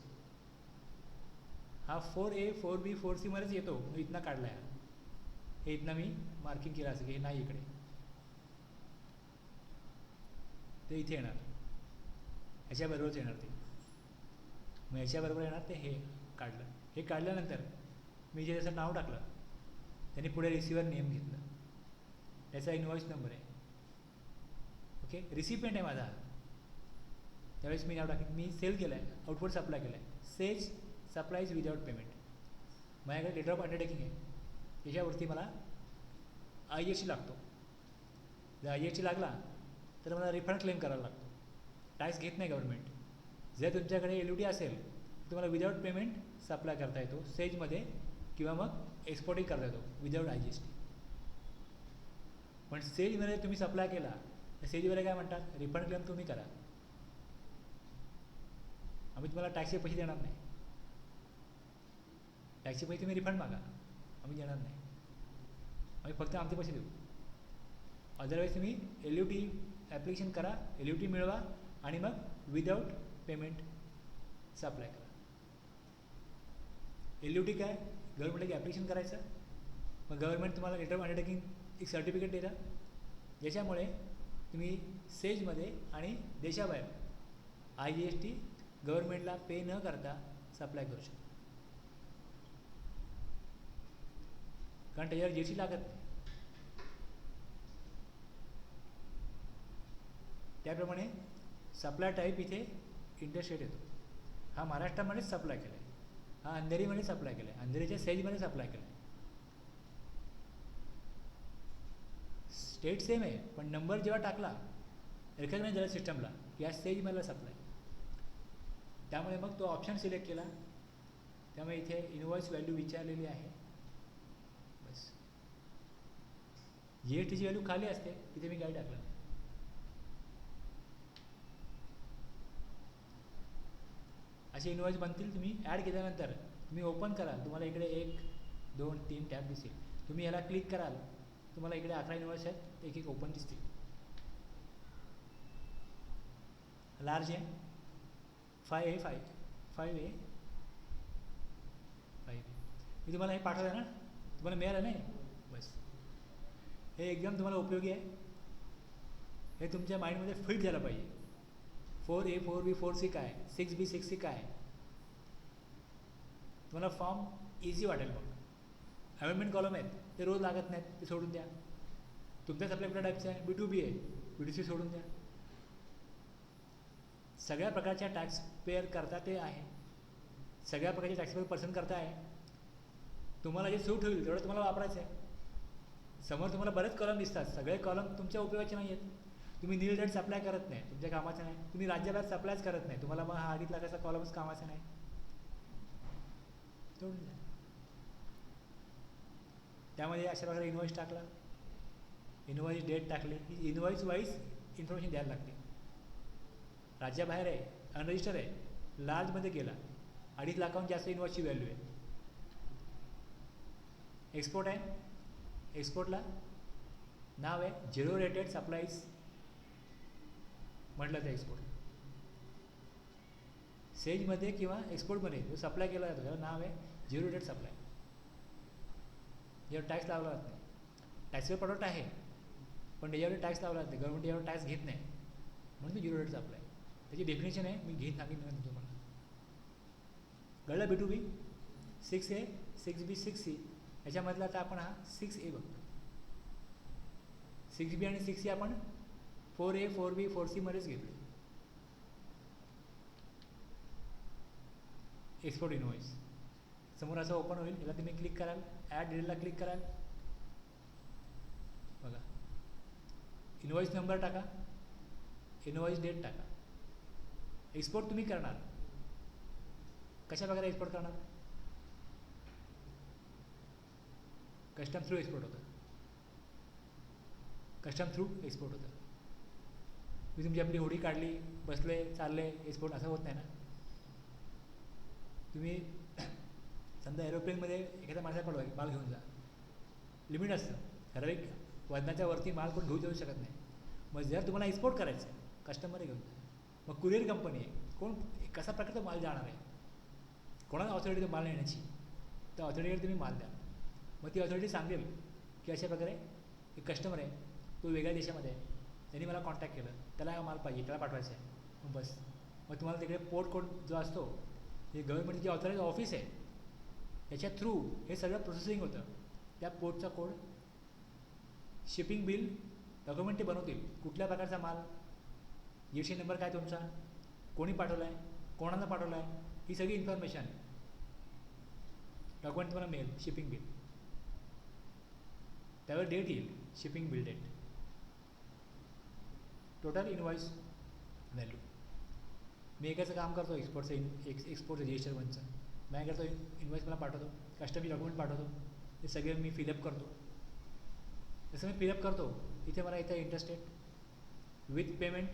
S1: हा 4A 4B 4C मध्येच येतो, मी इथनं काढला आहे. हे इथनं मी मार्किंग केलं असं की हे नाही इकडे, ते इथे येणार, ह्याच्याबरोबरच येणार ते. मग ह्याच्याबरोबर येणार ते हे काढलं. हे काढल्यानंतर मी जे त्याचं नाव टाकलं त्यांनी पुढे रिसिवर नेम घेतलं, त्याचा इनवॉइस नंबर आहे. ओके, रिसिपेंट आहे माझा. त्यावेळेस मी नाव टाकेन, मी सेल केलं आहे, आउटपुट सप्लाय केलं आहे, सेज सप्लाईज विदाउट पेमेंट. माझ्याकडे लेटर ऑफ अंडरटेकिंग आहे, त्याच्यावरती मला IGST लागतो. जर IGST लागला तर मला रिफंड क्लेम करायला लागतो. टॅक्स घेत नाही गव्हर्नमेंट. जर तुमच्याकडे LUT असेल तर तुम्हाला विदाउट पेमेंट सप्लाय करता येतो सेजमध्ये, किंवा मग एक्सपोर्टिंग करता येतो विदाउट IGST. पण सेजमध्ये तुम्ही सप्लाय केला तर सेजमध्ये काय म्हणतात, रिफंड क्लेम तुम्ही करा, आम्ही तुम्हाला टॅक्सचे पैसे देणार नाही. टॅक्सचे पैसे तुम्ही रिफंड मागा, आम्ही देणार नाही, आम्ही फक्त आमचे पैसे देऊ. अदरवाईज तुम्ही LUT ॲप्लिकेशन करा, LUT मिळवा आणि मग विदाउट पेमेंट सप्लाय करा. LUT काय, गव्हर्नमेंटला ॲप्लिकेशन करायचं, मग गव्हर्नमेंट तुम्हाला लेटर ऑफ अंडरटेकिंग एक सर्टिफिकेट देतं, ज्याच्यामुळे तुम्ही सेजमध्ये आणि देशाबाहेर IGST गव्हर्नमेंटला पे न करता सप्लाय करू शकता, कारण त्याच्यावर GST लागत नाही. त्याप्रमाणे सप्लाय टाईप इथे इंटरस्टेट येतो. हा महाराष्ट्रामध्येच सप्लाय केला आहे, हा अंधेरीमध्ये सप्लाय केला आहे, अंधेरीच्या सेजमध्ये सप्लाय केला आहे. स्टेट सेम आहे, पण नंबर जेव्हा टाकला रिकग्नाइज झाला सिस्टमला की या सेजमधला सप्लाय, त्यामुळे मग तो ऑप्शन सिलेक्ट केला. त्यामुळे इथे इनवॉइस व्हॅल्यू विचारलेली आहे. बस GSTची व्हॅल्यू खाली असते, तिथे मी काही टाकलं नाही. असे इनवॉइस बनतील. तुम्ही ॲड केल्यानंतर तुम्ही ओपन कराल, तुम्हाला इकडे 1 2 3 टॅब दिसतील. तुम्ही याला क्लिक कराल, तुम्हाला इकडे 11 इनवॉइस आहेत, एक एक ओपन दिसतील. लार्ज आहे 5A 5A. मी तुम्हाला हे पाठवलं ना, तुम्हाला मिळालं नाही. बस हे एकदम तुम्हाला उपयोगी आहे, हे तुमच्या माइंडमध्ये फिट झालं पाहिजे. 4A 4B 4C काय, 6B 6C काय, तुम्हाला फॉर्म इझी वाटेल. मग अमेंडमेंट कॉलम आहेत ते रोज लागत नाहीत, ते सोडून द्या. तुमच्याच आपल्या कुठल्या टाईपचं आहे, B2B आहे, B2C सोडून द्या. सगळ्या प्रकारच्या टॅक्स पेअर करता ते आहे, सगळ्या प्रकारचे टॅक्स पेअर पर्सन करता आहे. तुम्हाला जे सूट होईल तेवढं तुम्हाला वापरायचं आहे. समोर तुम्हाला बरेच कॉलम दिसतात, सगळे कॉलम तुमच्या उपयोगाचे नाही आहेत. तुम्ही नील डेट सप्लाय करत नाही, तुमच्या कामाचं नाही. तुम्ही राज्याबाहेर सप्लायच करत नाही, तुम्हाला मग हा 2.5 लाखाचा कॉलमच कामाचा नाही. सोडून द्या. त्यामध्ये अशा प्रकारे इनवॉइस टाकला, इनवॉइस डेट टाकली, इनवॉइस वाईज इन्फॉर्मेशन द्यायला लागते. राज्याबाहेर आहे, अनरजिस्टर आहे, लार्जमध्ये गेला, 2.5 लाखाहून जास्त इनवॉइसची व्हॅल्यू आहे. एक्सपोर्ट आहे, एक्सपोर्टला नाव आहे झिरो रेटेड सप्लाईज म्हटलं तर एक्सपोर्ट. सेजमध्ये किंवा एक्सपोर्टमध्ये जो सप्लाय केला जातो त्याला नाव आहे झिरो रेटेड सप्लाय. यावर टॅक्स लावला जात नाही. टॅक्सेबल प्रॉडक्ट आहे पण त्याच्यावर टॅक्स लावला जात नाही, गव्हर्नमेंट यावर टॅक्स घेत नाही, म्हणून तो झिरो रेट सप्लाय. त्याची डेफिनेशन आहे, मी घेऊन सांगितलं तुम्हाला. कळलं. B2B 6A 6B 6C याच्यामधला आता आपण हा 6A बघतो. 6B आणि 6C आपण 4A 4B 4C मध्येच घेतले. एक्सपोर्ट इनवॉइस समोर असं ओपन होईल, याला तुम्ही क्लिक कराल, ॲड डिटेलला क्लिक कराल. बघा इनवॉइस नंबर टाका, इनवॉइस डेट टाका. एक्सपोर्ट तुम्ही करणार, कशा प्रकारे एक्सपोर्ट करणार, कस्टम थ्रू एक्सपोर्ट होतं, कस्टम थ्रू एक्सपोर्ट होतं. मी तुमची आपली होडी काढली, बसले, चालले, एक्सपोर्ट असं होत नाही ना. तुम्ही समजा एरोप्लेनमध्ये एखाद्या माणसाला पडवा माल घेऊन जा, लिमिट असतं, ठराविक वजनाच्या वरती माल कोण घेऊ जाऊ शकत नाही. मग जर तुम्हाला एक्सपोर्ट करायचं आहे, कस्टमर घेऊन जा. मग कुरिअर कंपनी आहे, कोण कसा प्रकारचा माल जाणार आहे, कोणाला ऑथॉरिटी तो माल नेण्याची, त्या ऑथॉरिटीकडे तुम्ही माल द्या. मग ती ऑथॉरिटी सांगेल की अशा प्रकारे एक कस्टमर आहे, तो वेगळ्या देशामध्ये आहे, त्यांनी मला कॉन्टॅक्ट केलं, त्याला हा माल पाहिजे, त्याला पाठवायचा आहे. मग बस, मग तुम्हाला तिकडे पोर्ट कोड जो असतो, हे गव्हर्नमेंटची जी ऑथॉराइज ऑफिस आहे, याच्या थ्रू हे सगळं प्रोसेसिंग होतं. त्या पोर्टचा कोड, शिपिंग बिल, डॉक्युमेंट ते बनवतील, कुठल्या प्रकारचा माल, GST नंबर काय तुमचा, कोणी पाठवला आहे, कोणाला पाठवला आहे, ही सगळी इन्फॉर्मेशन डॉक्युमेंट तुम्हाला मिळेल. शिपिंग बिल, त्यावर डेट येईल, shipping bill date, total invoice value. मी एकाचं काम करतो एक्सपोर्टचं GST-1चं, मी काय करतो, इनवॉइस मला पाठवतो, कस्टमचे डॉक्युमेंट पाठवतो, ते सगळे मी फिलअप करतो. जसं मी फिलअप करतो, इथे मला इथे इंटरेस्टेड विथ पेमेंट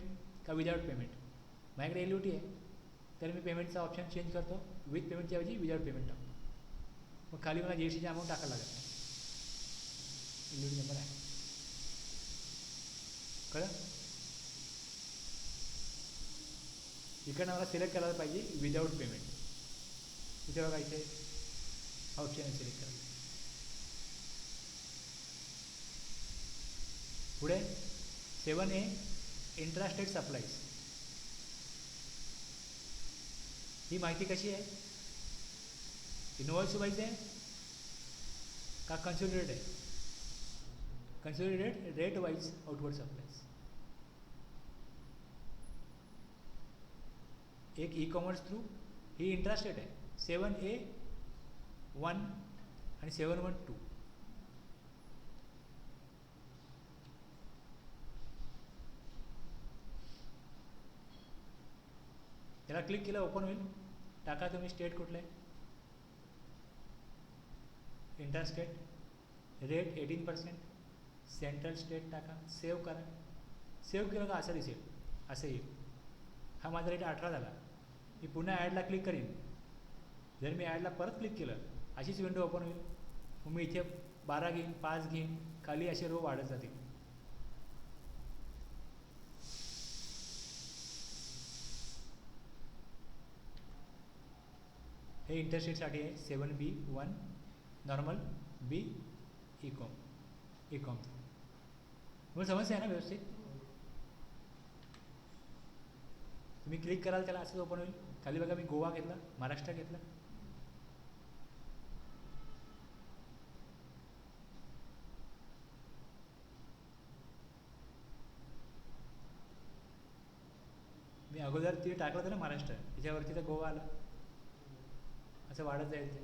S1: का विदाउट पेमेंट, माझ्याकडे LUT आहे, तर मी पेमेंटचा ऑप्शन चेंज करतो, विथ पेमेंटच्या ऐवजी विदाउट पेमेंट टाकतो. मग खाली मला GSTची अमाऊंट टाकायला लागत नाही, LUT नंबर आहे, कळलं. इकडनं मला सिलेक्ट करायला पाहिजे विदाउट पेमेंट, इथे बघा इथे ऑप्शन सिलेक्ट करा. पुढे 7A इंट्रास्टेट सप्लाईज. ही माहिती कशी आहे, इनवॉइस वाईज आहे का कन्सोलिडेटेड आहे, consolidated rate wise outward supplies. एक ई-कॉमर्स थ्रू ही इंट्रास्टेट आहे, 7A1 आणि 712. त्याला क्लिक केलं, ओपन होईल. टाका तुम्ही स्टेट कुठले, इंट्रास्टेट, रेट 18%, सेंट्रल स्टेट टाका, सेव्ह करा. सेव्ह केलं का असं दिसेल, असं येईल. हा माझा रेट 18 झाला. मी पुन्हा ॲडला क्लिक करीन, जर मी ॲडला परत क्लिक केलं अशीच विंडो ओपन होईल. मग मी इथे 12 घेईन, 5 घेईन, खाली असे रो वाढत जातील. हे इंटरस्टेटसाठी आहे, 7B1 नॉर्मल, B ई-कॉम. तुम्हाला समस्या आहे ना व्यवस्थित. तुम्ही क्लिक कराल त्याला असंच ओपन होईल. खाली बघा मी गोवा घेतला, महाराष्ट्र घेतला, मी अगोदर ते टाकलं होतं ना महाराष्ट्र, त्याच्यावरती तर गोवा आला, असं वाढत जाईल ते.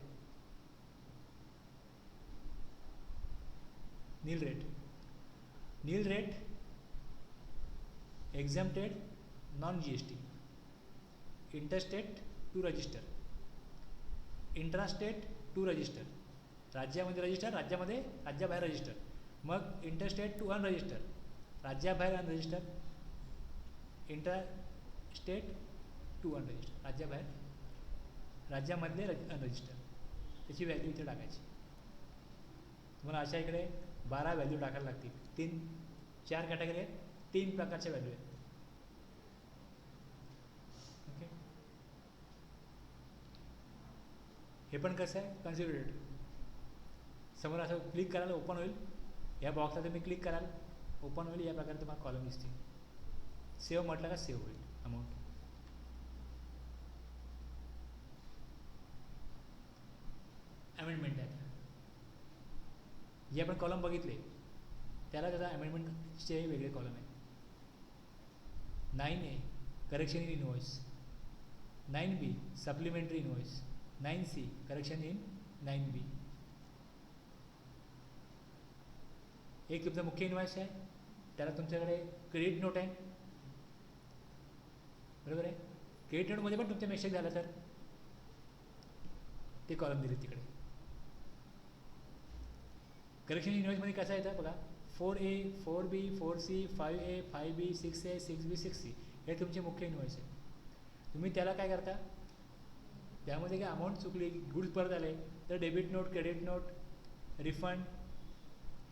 S1: Nil rate exempted non GST, interstate to register, intrastate to register, राज्यामध्ये रजिस्टर, राज्याबाहेर रजिस्टर. मग इंटरस्टेट टू अनरजिस्टर, राज्याबाहेर अनरजिस्टर, इंटरस्टेट टू अनरजिस्टर, राज्याबाहेर, राज्यामधले अनरजिस्टर. त्याची व्हॅल्यू इथे टाकायची. तुम्हाला अशा इकडे 12 व्हॅल्यू टाकायला लागतील. 4 कॅटेगरी आहेत, 3 प्रकारच्या व्हॅल्यू आहेत. ओके, हे पण कसं आहे, कन्सिडरेटेड. समोर असं क्लिक करायला ओपन होईल, या बॉक्सला तुम्ही क्लिक कराल ओपन होईल, या प्रकारे तुम्हाला कॉलम दिसतील. सेव्ह म्हटलं का सेव्ह होईल अमाऊंट. अमेंडमेंट आहे, जे आपण कॉलम बघितले त्याला त्याचा अमेंडमेंटचे वेगळे कॉलम आहेत. 9A correction in invoice, 9B supplementary invoice, 9C correction in 9B. एक तुमचा मुख्य इनवॉइस आहे, त्याला तुमच्याकडे क्रेडिट नोट आहे, बरोबर आहे. क्रेडिट नोटमध्ये पण तुमचा मिस्टेक झाला तर ते कॉलम दिले तिकडे. करेक्शन इनवॉइसमध्ये कसं येतं बघा, 4A 4B 4C 5A 5B 6A 6B 6C हे तुमचे मुख्य इनवॉइस आहे. तुम्ही त्याला काय करता, त्यामध्ये काय अमाऊंट चुकली, गुड्स परत आले तर debit note, credit note, refund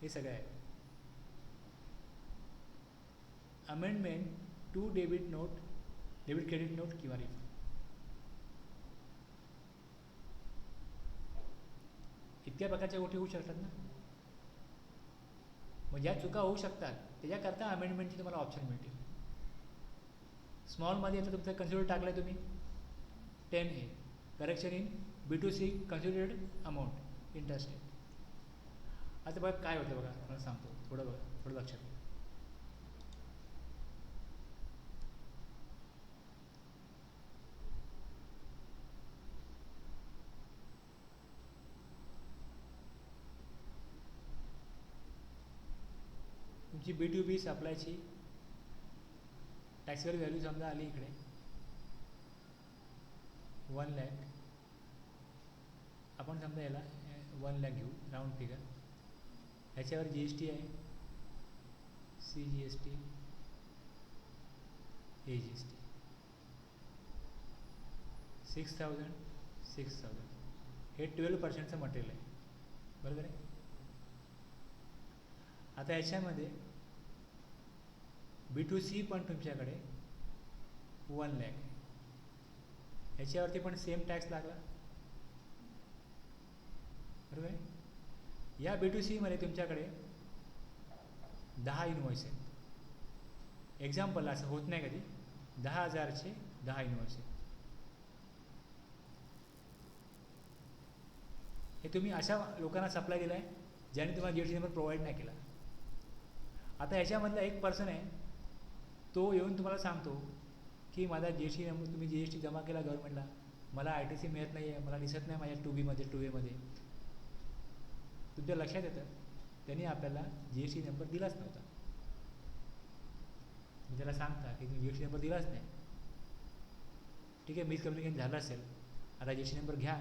S1: हे सगळं आहे. Amendment to debit note, debit credit note किंवा रिफंड. इतक्या प्रकारच्या गोष्टी होऊ शकतात ना. मग ज्या चुका होऊ शकतात त्याच्याकरता अमेंडमेंटची तुम्हाला ऑप्शन मिळतील. स्मॉलमध्ये आता तुमचं कन्सिडर टाकलं आहे तुम्ही 10A correction in B2C considered amount interest rate. आता बघा काय होतं, बघा मला सांगतो, थोडं लक्षात घ्या. तुमची B2B सप्लायची टॅक्सेबल व्हॅल्यू समजा आली इकडे 1 लाख. आपण समजा याला 1 लाख घेऊ राऊंड फिगर. ह्याच्यावर GST आहे, CGST, AGST 6,000 हे 12%चं मटेरियल आहे, बरोबर आहे. आता याच्यामध्ये B2C पण तुमच्याकडे 1 लाख आहे, ह्याच्यावरती पण सेम टॅक्स लागला, बरोबर आहे. या B2C मध्ये तुमच्याकडे 10 इनवॉइस आहेत. एक्झाम्पल असं होत नाही कधी, 10,000चे 10 इनवॉइस आहेत. हे तुम्ही अशा लोकांना सप्लाय दिला आहे ज्याने तुम्हाला GST नंबर प्रोव्हाइड नाही केला. आता याच्यामधला एक पर्सन आहे, तो येऊन तुम्हाला सांगतो की माझा GST नंबर, तुम्ही GST जमा केला गव्हर्नमेंटला, मला ITC मिळत नाही आहे, मला दिसत नाही माझ्या 2A मध्ये. तुमच्या लक्षात येतं त्यांनी आपल्याला GST नंबर दिलाच नव्हता. तुम्ही त्याला सांगता की तुम्ही GST नंबर दिलाच नाही, ठीक आहे, मिसकम्युनिकेशन झालं असेल, आता GST नंबर घ्या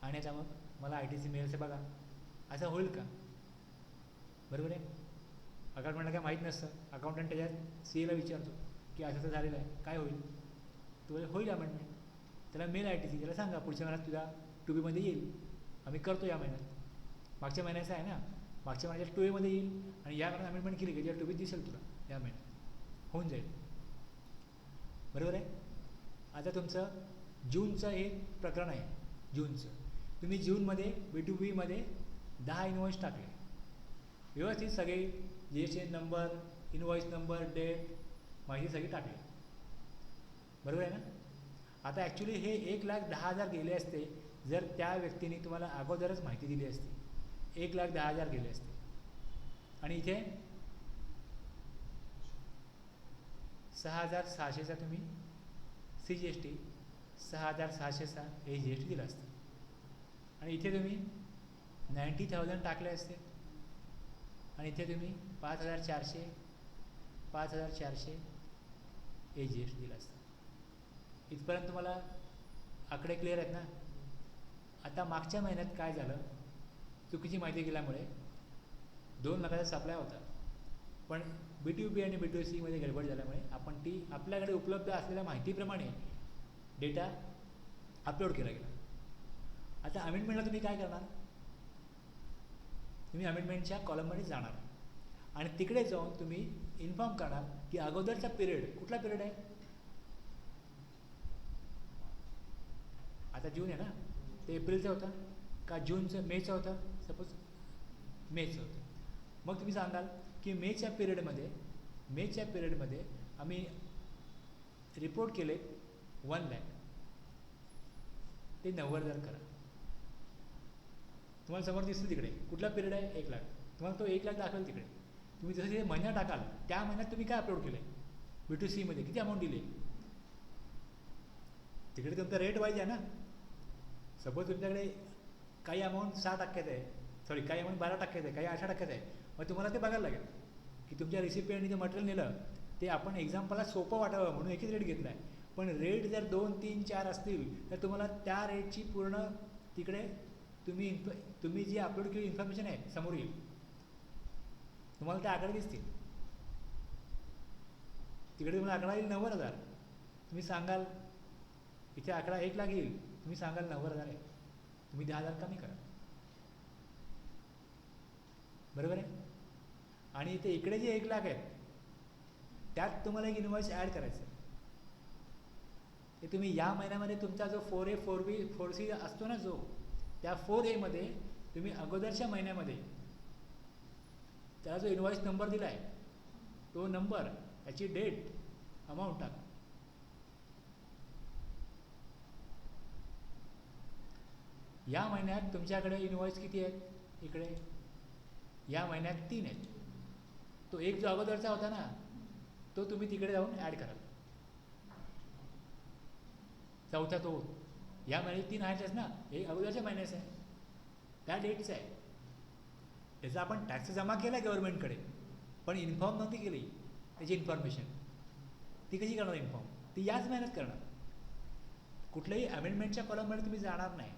S1: आणि आता मग मला ITC मिळेल बघा, असं होईल का? बरोबर आहे. अकाउंटंटला काय माहीत नसतं, अकाउंटंट त्याच्यात CAला विचारतो की असं झालेलं आहे, काय होईल? तो होईल अमेंडमेंट, त्याला मेल ITC, त्याला सांगा पुढच्या महिन्यात तुझ्या 2B मध्ये येईल, आम्ही करतो या महिन्यात. मागच्या महिन्याचं आहे ना, मागच्या महिन्यात 2A मध्ये येईल आणि या महिन्यात अमेंडमेंट केली की ज्या 2B दिसेल तुला या महिन्यात होऊन जाईल, बरोबर आहे. आता तुमचं जूनचं हे प्रकरण आहे. जूनचं तुम्ही जूनमध्ये B2B मध्ये 10 इनवॉइस टाकले, व्यवस्थित सगळे GST number, invoice number, date, माहिती सगळी टाकली, बरोबर आहे ना. आता ॲक्च्युली हे 1,10,000 गेले असते जर त्या व्यक्तीने तुम्हाला अगोदरच माहिती दिली असती. 1,10,000 गेले असते. आणि इथे 6,600चा तुम्ही CGST, 6,600चा AGST दिला असता. आणि इथे तुम्ही 90,000 टाकले असते आणि इथे तुम्ही 5,400 AGST दिला असता. इथपर्यंत तुम्हाला आकडे क्लिअर आहेत ना. आता मागच्या महिन्यात काय झालं, चुकीची माहिती दिल्यामुळे 2 लाखाचा सप्लाय होता, पण B2B आणि B2C मध्ये गडबड झाल्यामुळे आपण ती आपल्याकडे उपलब्ध असलेल्या माहितीप्रमाणे डेटा अपलोड केला गेला. आता अमेंडमेंटला तुम्ही काय करणार, तुम्ही अमेंडमेंटच्या कॉलममध्ये जाणार आणि तिकडे जाऊन तुम्ही इन्फॉर्म करणार की अगोदरचा पिरियड कुठला पिरियड आहे. आता जून आहे ना, ते एप्रिलचा होता का जूनचं, मेचं होतं, सपोज मेचं होतं. मग तुम्ही सांगाल की मेच्या पिरियडमध्ये आम्ही रिपोर्ट केले 1 लाख, ते 90,000 करा. तुम्हाला समोर दिसतं तिकडे कुठला पिरियड आहे, 1 लाख. तुम्हाला तो 1 लाख दाखवेल तिकडे. तुम्ही जसं जे महिना टाकाल त्या महिन्यात तुम्ही काय अपलोड केलं आहे, B2C मध्ये किती अमाऊंट दिली, तिकडे तुमचा रेट वाईज आहे ना. सपोज तुमच्याकडे काही अमाऊंट 6% आहे, सॉरी काही अमाऊंट 12% आहे, काही 8% आहे, मग तुम्हाला ते बघायला लागेल की तुमच्या रिसिपियंटने जे मटेरियल नेलं ते आपण एक्झाम्पलला सोपं वाटावं म्हणून एकच रेट घेतला आहे, पण रेट जर 2, 3, 4 असतील तर तुम्हाला त्या रेटची पूर्ण तिकडे तुम्ही जी अपलोड केलेली इन्फॉर्मेशन आहे समोर येईल. तुम्हाला ते आकडे दिसतील. तिकडे तुम्हाला आकडा येईल 90,000. तुम्ही सांगाल इथे आकडा 1,00,000 येईल, तुम्ही सांगाल 90,000 आहे, तुम्ही 10,000 कमी करा. बरोबर आहे. आणि इथे इकडे जे 1,00,000 आहेत त्यात तुम्हाला एक इनवॉइस ॲड करायचं आहे. ते तुम्ही या महिन्यामध्ये तुमचा जो 4A 4B 4C असतो ना, जो त्या 4A मध्ये तुम्ही अगोदरच्या महिन्यामध्ये त्याला जो इनवॉइस नंबर दिला आहे तो नंबर, त्याची डेट, अमाऊंट टाका. या महिन्यात तुमच्याकडे इनवॉइस किती आहेत? इकडे या महिन्यात 3 आहेत. तो एक जो अगोदरचा होता ना तो तुम्ही तिकडे जाऊन ॲड कराल. चौथा तो या महिन्यात 3 आहेतच ना, हे अगोदरच्या महिन्याचं आहे, त्या डेटचं आहे. त्याचा आपण टॅक्स जमा केला गव्हर्नमेंटकडे, पण इन्फॉर्म नव्हती केली त्याची इन्फॉर्मेशन. ती कशी करणार इन्फॉर्म? ती याच महिन्यात करणार. कुठल्याही अमेंडमेंटच्या कॉलममध्ये तुम्ही जाणार नाही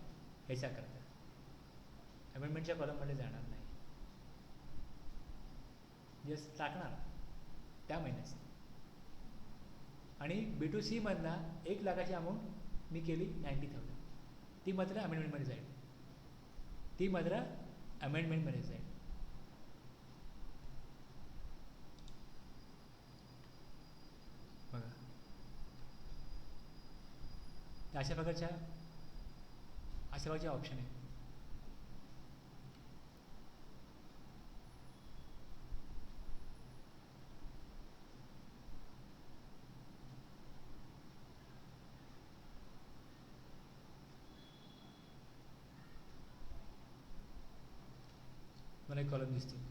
S1: ह्याच्याकरता, अमेंडमेंटच्या कॉलममध्ये जाणार नाही, जस्ट टाकणार त्या महिन्याचं. आणि B2C मधला 1,00,000ची अमाऊंट मी केली 90,000, ती मात्र अमेंडमेंटमध्ये जाईल, ती मात्र अमेंडमेंटमध्ये जाईल. बघा अशा प्रकारचे ऑप्शन आहे. मला एक कॉलम दिसते.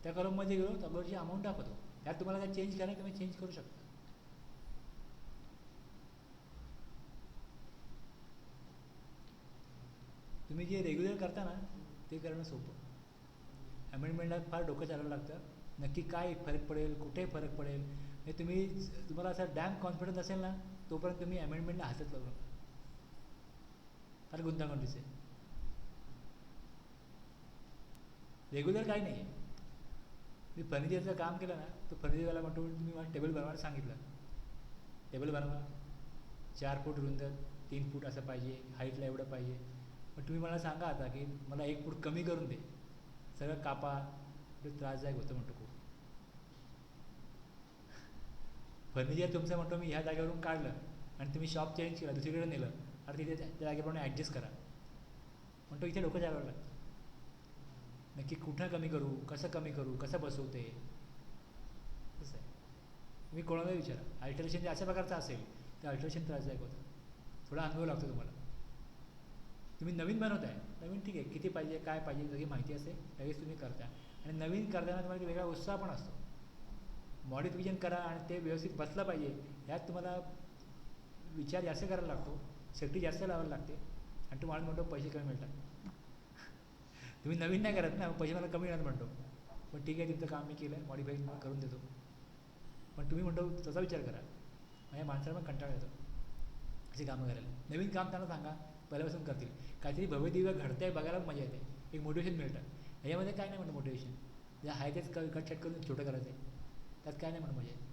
S1: त्या कॉलममध्ये गेलो तर अगोदरची अमाऊंट दाखवतो. त्यात तुम्हाला काय चेंज करायला तुम्ही चेंज करू शकता. तुम्ही जे रेग्युलर करता ना ते करणं सोपं. अमेंडमेंटला फार डोकं चालवावं लागतं. नक्की काय फरक पडेल, कुठे फरक पडेल हे तुम्हाला असा डॅम कॉन्फिडन्स असेल ना तोपर्यंत तुम्ही अमेंडमेंटला हातच लावू नका. फार गुंतागुंतीचं आहे. रेग्युलर काही नाही आहे. मी फर्निचरचं काम केलं ना, तो फर्निचरवाला म्हणतो तुम्ही मला टेबल बनवायला सांगितलं, टेबल बनवा 4 फूट रुंद, 3 फूट असं पाहिजे, हाईटला एवढं पाहिजे. पण तुम्ही मला सांगा आता की मला 1 फूट कमी करून दे, सगळं कापा, त्रासदायक होतं म्हणतो खूप. फर्निचर तुमचं म्हणतो मी ह्या जागेवरून काढलं आणि तुम्ही शॉप चेंज केला, दुसरीकडे नेलं आणि तिथे त्या जागेप्रमाणे ॲडजस्ट करा म्हणतो. इथे डोकं चालवावं लागतं. नक्की कुठं कमी करू, कसं बसवते, कसं आहे. तुम्ही कोणाला विचारा, अल्टरेशन जे अशा प्रकारचं असेल तर अल्टरेशन त्रासदायक होतं. थोडा अनुभव लागतो तुम्हाला. तुम्ही नवीन बनवताय, नवीन ठीक आहे, किती पाहिजे काय पाहिजे सगळी माहिती असते, लगेच तुम्ही करता. आणि नवीन करताना तुम्हाला एक वेगळा उत्साह पण असतो. मॉडिफिकेशन करा आणि ते व्यवस्थित बसलं पाहिजे यात तुम्हाला विचार जास्त करायला लागतो, सेफ्टी जास्त लावायला लागते आणि तुम्हाला म्हणतो पैसे कमी मिळतात. तुम्ही नवीन नाही करत ना, पैसे मला कमी मिळत म्हणतो. पण ठीक आहे, तुमचं काम मी केलं, मॉडिफाय करून देतो. पण तुम्ही म्हणतो तसा विचार करा. माझ्या माणसाला पण कंटाळा येतो अशी कामं करायला. नवीन काम त्यांना सांगा, पहिल्यापासून करतील. काहीतरी भव्यदिव्य घडतंय बघायला मजा येते, एक मोटिवेशन मिळतं. ह्याच्यामध्ये काय नाही म्हणतं मोटिवेशन, जे आहे तेच कट करून छोटं करायचं आहे, त्यात काय नाही म्हणून मजा येते.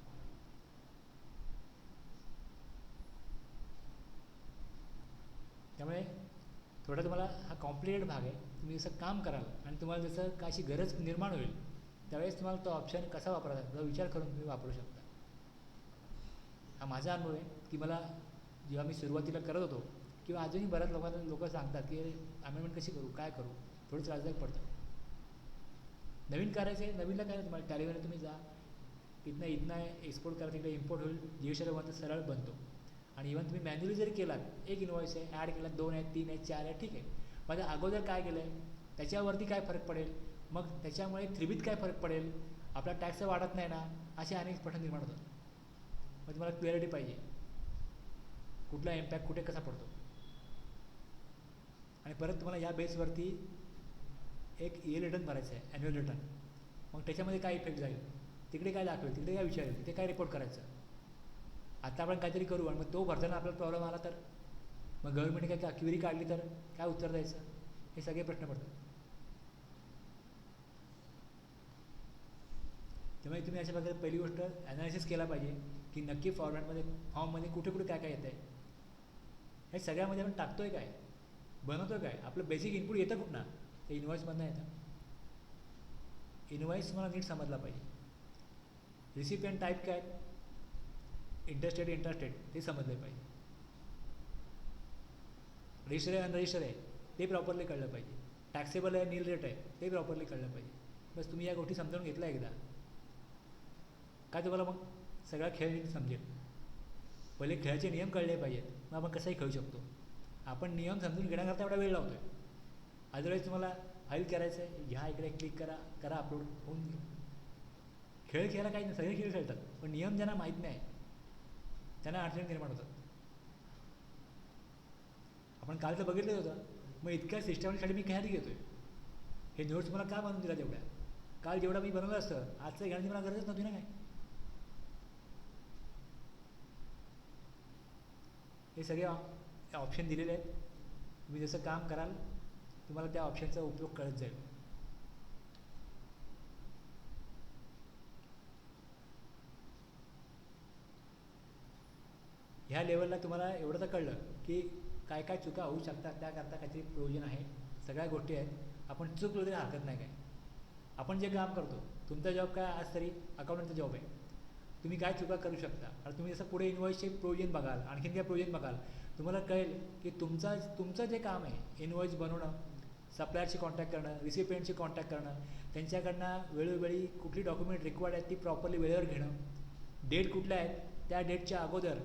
S1: त्यामुळे थोडा तुम्हाला हा कॉम्प्लिकेटेड भाग आहे. तुम्ही जसं काम कराल आणि तुम्हाला जसं काय अशी गरज निर्माण होईल त्यावेळेस तुम्हाला तो ऑप्शन कसा वापरायचा याचा विचार करून तुम्ही वापरू शकता. हा माझा अनुभव आहे की मला जेव्हा मी सुरुवातीला करत होतो किंवा अजूनही बऱ्याच लोक सांगतात की अमेंडमेंट कशी करू, काय करू, थोडं त्रासदायक पडतं. नवीन करायचं आहे, नवीनला काय नाही, तुम्हाला टॅलीमध्ये तुम्ही जा, इथनं एक्सपोर्ट करा, तिकडे इम्पोर्ट होईल, जीएसटी बनतं, सरळ बनतो. आणि इव्हन तुम्ही मॅन्युअली जरी केलात, एक इनवॉइस आहे ॲड केला, 2 आहेत, 3 आहेत, 4 आहेत, ठीक आहे. माझ्या अगोदर काय केलं आहे त्याच्यावरती काय फरक पडेल, मग त्याच्यामुळे 3Bत काय फरक पडेल, आपला टॅक्स वाढत नाही ना, असे अनेक प्रश्न निर्माण होतात. मग तुम्हाला क्लॅरिटी पाहिजे, कुठला इम्पॅक्ट कुठे कसा पडतो. आणि परत तुम्हाला या बेसवरती एक इयर रिटर्न भरायचं आहे, ॲन्युअल रिटर्न. मग त्याच्यामध्ये काय इफेक्ट जाईल, तिकडे काय दाखवेल, तिकडे काय विचारेल, तिथे काय रिपोर्ट करायचं. आता आपण काहीतरी करू आणि मग तो भरताना आपल्याला प्रॉब्लेम आला तर मग गव्हर्नमेंटने काय क्युरी काढली तर काय उत्तर द्यायचं, हे सगळे प्रश्न पडतात. त्यामुळे तुम्ही अशा प्रकारे पहिली गोष्ट ॲनालिसिस केला पाहिजे की नक्की फॉर्मॅटमध्ये फॉर्ममध्ये कुठे कुठे काय काय येतं आहे, हे सगळ्यामध्ये आपण टाकतोय काय, बनवतोय काय, आपलं बेसिक इनपुट येतं कुठं ना, ते इन्व्हॉइसमधनं येतं. इन्व्हॉइस मला नीट समजला पाहिजे. रिसिपियंट टाईप काय, इंटरेस्टेड इंटरेस्टेड ते समजले पाहिजे. रजिस्टर आहे अनरजिस्टर आहे ते प्रॉपरली कळलं पाहिजे. टॅक्सेबल आहे नील रेट आहे ते प्रॉपरली कळलं पाहिजे. बस तुम्ही या गोष्टी समजावून घेतल्या एकदा काय तुम्हाला मग सगळा खेळ नीट समजेल. पहिले खेळाचे नियम कळले पाहिजेत, मग आपण कसंही खेळू शकतो. आपण नियम समजून घेण्याकरता एवढा वेळ लावतो आहे. अदरवाईज तुम्हाला फाईल करायचं आहे, घ्या इकडे क्लिक करा, करा अपलोड, होऊन गेलं. खेळ खेळायला काही नाही, सगळे खेळ खेळतात, पण नियम ज्यांना माहीत नाही त्यांना अडचणी निर्माण होतात. आपण काल तर बघितलं होतं, मग इतक्या सिस्टमॅटिकसाठी मी काय घेतोय, हे नोट्स मला का बनवून दिला तेवढ्या, काल जेवढा मी बनवलं असतं आजचं घेण्याची मला गरजच नव्हती ना. काय हे सगळे ऑप्शन दिलेले आहेत. तुम्ही जसं काम कराल तुम्हाला त्या ऑप्शनचा उपयोग कळत जाईल. ह्या लेवलला तुम्हाला एवढं तर कळलं की काय काय चुका होऊ शकतात, त्याकरता काहीतरी प्रोविजन आहे, सगळ्या गोष्टी आहेत. आपण चुकलो तरी हरकत नाही. काय आपण जे काम करतो, तुमचा जॉब काय आज तरी अकाउंटंटचा जॉब आहे, तुम्ही काय चुका करू शकता. आणि तुम्ही जसं पुढे इन्व्हॉइसचे प्रोविजन बघाल, आणखीन काय प्रोविजन बघाल, तुम्हाला कळेल की तुमचं जे काम आहे इन्व्हॉइस बनवणं, सप्लायरशी कॉन्टॅक्ट करणं, रिसिपियंटशी कॉन्टॅक्ट करणं, त्यांच्याकडनं वेळोवेळी कुठली डॉक्युमेंट रिक्वायर्ड आहेत ती प्रॉपरली वेळेवर घेणं, डेट कुठल्या आहेत त्या डेटच्या अगोदर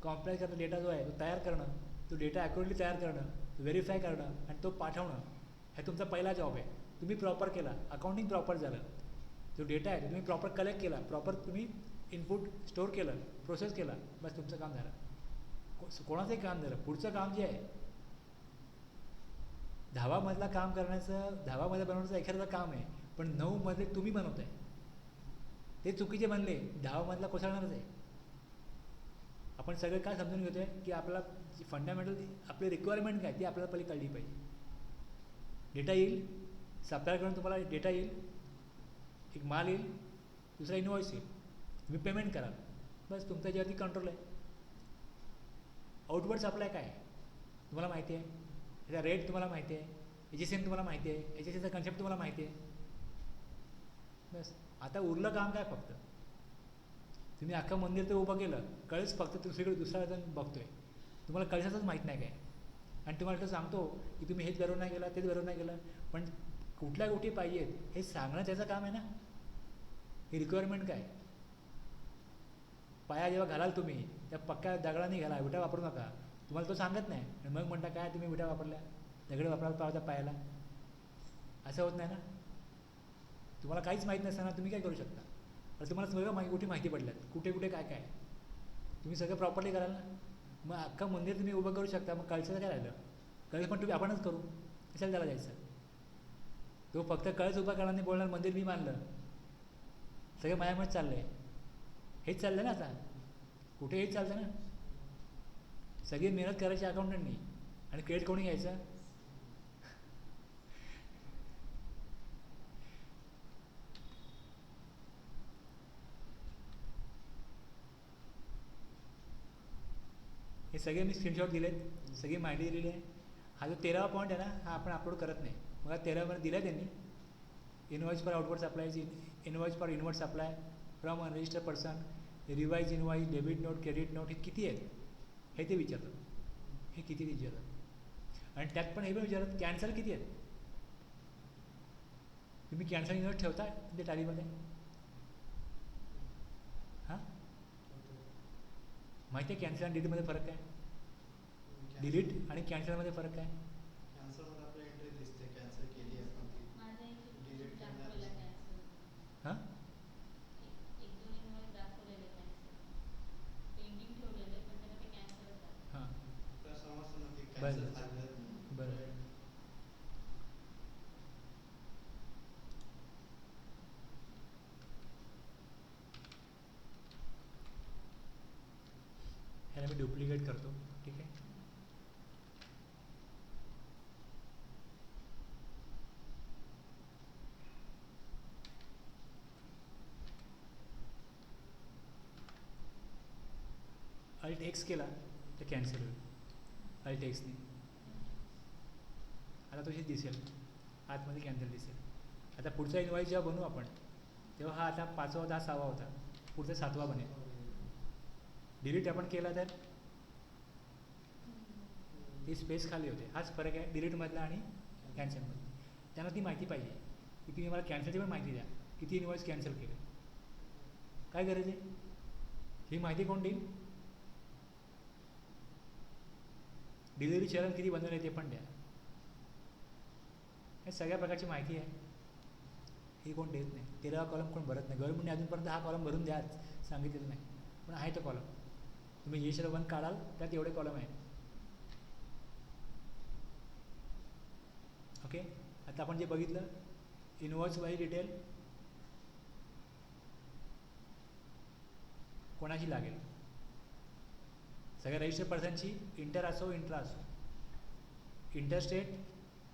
S1: कॉम्प्लाय करणं, डेटा जो आहे तो तयार करणं, तो डेटा ॲक्युरेटली तयार करणं, व्हेरीफाय करणं आणि तो पाठवणं, हे तुमचा पहिला जॉब आहे. तुम्ही प्रॉपर केला, अकाउंटिंग प्रॉपर झालं, जो डेटा आहे तो तुम्ही प्रॉपर कलेक्ट केला, प्रॉपर तुम्ही इनपुट स्टोअर केलं, प्रोसेस केला, बस तुमचं काम झालं. कोणाचंही काम झालं. पुढचं काम जे आहे 10 मधला काम करण्याचं, 10 मध्ये बनवण्याचं एखादं काम आहे, पण 9 मध्ये तुम्ही बनवताय, ते चुकीचे बनले, 10 मधला कोसळणारच आहे. आपण सगळं काय समजून घेतोय की आपल्याला फंडामेंटल आपली रिक्वायरमेंट काय ती आपल्याला पहिली कळली पाहिजे. डेटा येईल, सप्लायरकडून तुम्हाला डेटा येईल, एक माल येईल, दुसरा इन्व्हॉइस येईल, तुम्ही पेमेंट कराल, बस तुमच्या याच्यावरती कंट्रोल आहे. आउटवर्ड सप्लाय काय तुम्हाला माहिती आहे, त्याचा रेट तुम्हाला माहिती आहे, एच.एस.एन तुम्हाला माहिती आहे, एच.एस.एनचा कन्सेप्ट तुम्हाला माहिती आहे. बस आता उरलं काम काय, फक्त तुम्ही अख्खं मंदिर तर उभं केलं, कळस फक्त दुसरीकडे दुसरा जण बघतोय, तुम्हाला कळसाचंच माहीत नाही काय. आणि तुम्हाला तर सांगतो की तुम्ही हेच बरोबर नाही केलं, तेच बरोबर नाही केलं, पण कुठल्या गोष्टी पाहिजेत हे सांगणं त्याचं काम आहे ना. ही रिक्वायरमेंट काय, पाया जेव्हा घालाल तुम्ही त्या पक्क्या दगडाने घाला, विटा वापरू नका, तुम्हाला तो सांगत नाही. आणि मग म्हणता काय तुम्ही विटा वापरल्या, दगड वापरायला पाहता पायाला, असं होत नाही ना. तुम्हाला काहीच माहीत नसताना तुम्ही काय करू शकता. तर तुम्हाला सगळं गोष्टी माहिती पडल्यात, कुठे कुठे काय काय, तुम्ही सगळं प्रॉपरली कराल ना. मग अख्खा मंदिर तुम्ही उभं करू शकता, मग कळसाचं काय राहिलं, कळस पण तुम्ही आपणच करू, कशाला त्याला जायचं. तो फक्त कळस उभा करणार नाही, बोलणार मंदिर मी मानलं, सगळं मायामत चाललं आहे. हेच चाललं ना आता, कुठे हेच चालतं ना. सगळी मेहनत करायची अकाउंटंटनी आणि क्रेडिट कोणी घ्यायचं. हे सगळे मी स्क्रीनशॉट दिलेत, सगळी माहिती दिलेली आहे. हा जो 13वा पॉईंट आहे ना, हा आपण अपलोड करत नाही. मग 13मध्ये दिला आहे त्यांनी, इनवॉइस फॉर आउटवर्ड सप्लायची, invoice for inward supply from unregistered person, revise invoice, debit note, credit note, हे किती आहेत हे ते विचारतात. हे किती विचारतात. आणि त्यात पण हे पण विचारतात कॅन्सल किती आहेत. तुम्ही कॅन्सल इन्व्हॉइस ठेवता तुमच्या टॅलीमध्ये, हां माहिती आहे कॅन्सल आणि डिलीटमध्ये फरक काय, डिलीट आणि कॅन्सलमध्ये फरक काय.
S2: कॅन्सलमध्ये आपली एंट्री दिसते, कॅन्सल केली आहे पण ती डिलीट करण्यात.
S1: हां हां
S2: तर समजतं ना की
S1: बरं
S2: कॅन्सल झालं.
S1: बरं मी डुप्लिकेट करतो. ठीक आहे. अल्ट एक्स केला तर कॅन्सल होईल. अल्ट एक्सने आता तशी दिसेल, आतमध्ये कॅन्सल दिसेल. आता पुढचा इनवॉइस जेव्हा बनवू आपण तेव्हा हा आता 5वा होता, हा 6वा होता, पुढचा 7वा बनेल. डिलीट आपण केला तर ती स्पेस खाली होते. हाच फरक आहे डिलीटमधला आणि कॅन्सलमधला. त्यांना ती माहिती पाहिजे की तुम्ही मला कॅन्सलची पण माहिती द्या, किती इनवॉइस कॅन्सल केले. काय गरज आहे, ही माहिती कोण देईल? डिलिव्हरी चलन किती बनवले ते पण द्या. हे सगळ्या प्रकारची माहिती आहे, ही कोण देत नाही. 13वा कॉलम कोण भरत नाही. गव्हर्नमेंटने अजूनपर्यंत हा कॉलम भरून द्या सांगितलेलं नाही, पण आहे तो कॉलम. तुम्ही GSL 1 काढाल त्यात एवढे कॉलम आहेत. ओके. आता आपण जे बघितलं इनवॉइस वाईज डिटेल कोणाची लागेल, सगळ्या रजिस्टर्ड पर्सनची, इंटर असो इंट्रा असो. इंटरस्टेट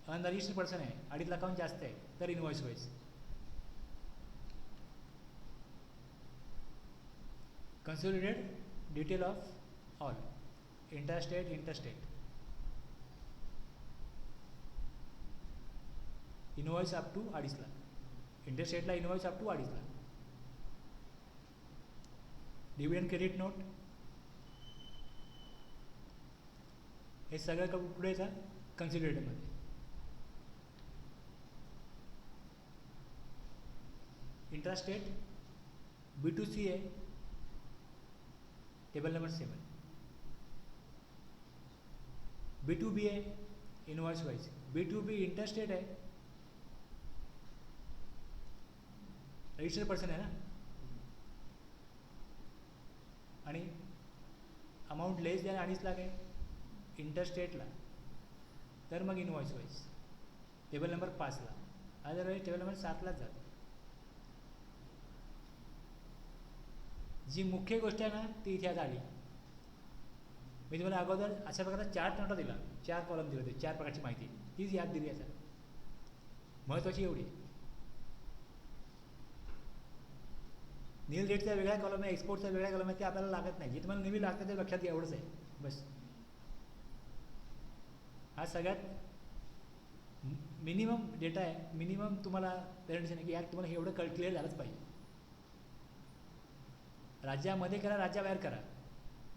S1: अनरजिस्टर्ड पर्सन आहे, 2.5 लाखाहून जास्त आहे तर invoice wise. Consolidated detail of all, interstate invoice up to 2.5 lakh. इंटरस्टेटला invoice up to 2.5 lakh. Dividend credit note हे सगळं कुठे येतं, कन्सिडरेटमध्ये. इंट्रास्टेट B2C आहे, टेबल नंबर 7. B2B आहे इनवॉइस वाईज. B2B इंटरस्टेट आहे, रजिस्टर्ड पर्सन आहे ना, आणि अमाऊंट लेस दॅन 2.5 लाख आहे इंटरस्टेटला, तर मग इनवॉइस वाईज टेबल नंबर 5 ला, अदरवाईज टेबल नंबर 7 लाच जातं. जी मुख्य गोष्ट आहे ना ती इथे आता आली. मी तुम्हाला अगोदर अशा प्रकारचा चार्ट नव्हता दिला, 4 कॉलम दिले होते, 4 प्रकारची माहिती, तीच याद दिली. आता महत्त्वाची एवढी, नील रेटचा वेगळा कॉलम आहे, एक्सपोर्टचा वेगळा कॉलम आहे, ते आपल्याला लागत नाही. जे तुम्हाला नेहमी लागतं ते लक्षात घ्या, एवढंच आहे बस. हा सगळ्यात मिनिमम डेटा आहे, मिनिमम तुम्हाला प्रेझेंटेशन आहे की यात तुम्हाला हे एवढं क्लिअर झालंच पाहिजे. राज्यामध्ये करा, राज्याबाहेर करा,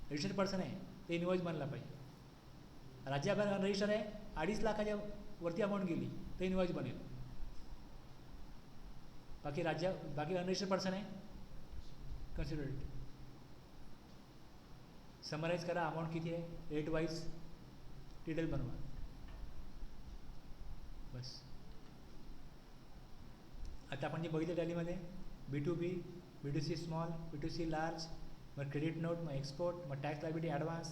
S1: रजिस्टर्ड पर्सन आहे ते इनवॉइस बनला पाहिजे. राज्याबाहेर अनरजिस्टर आहे, 2.5 लाखाच्या वरती अमाऊंट गेली तर इनवॉइस बनेल. बाकी अनरजिस्टर्ड पर्सन आहे कन्सिडरेट. समराइज करा, अमाऊंट किती आहे, रेट वाईज डिटेल बनवा बस. आता आपण जे बघितलं टॅलीमध्ये B2B, B2C small, B2C large, मग क्रेडिट नोट, मग एक्सपोर्ट, मग tax liability advance,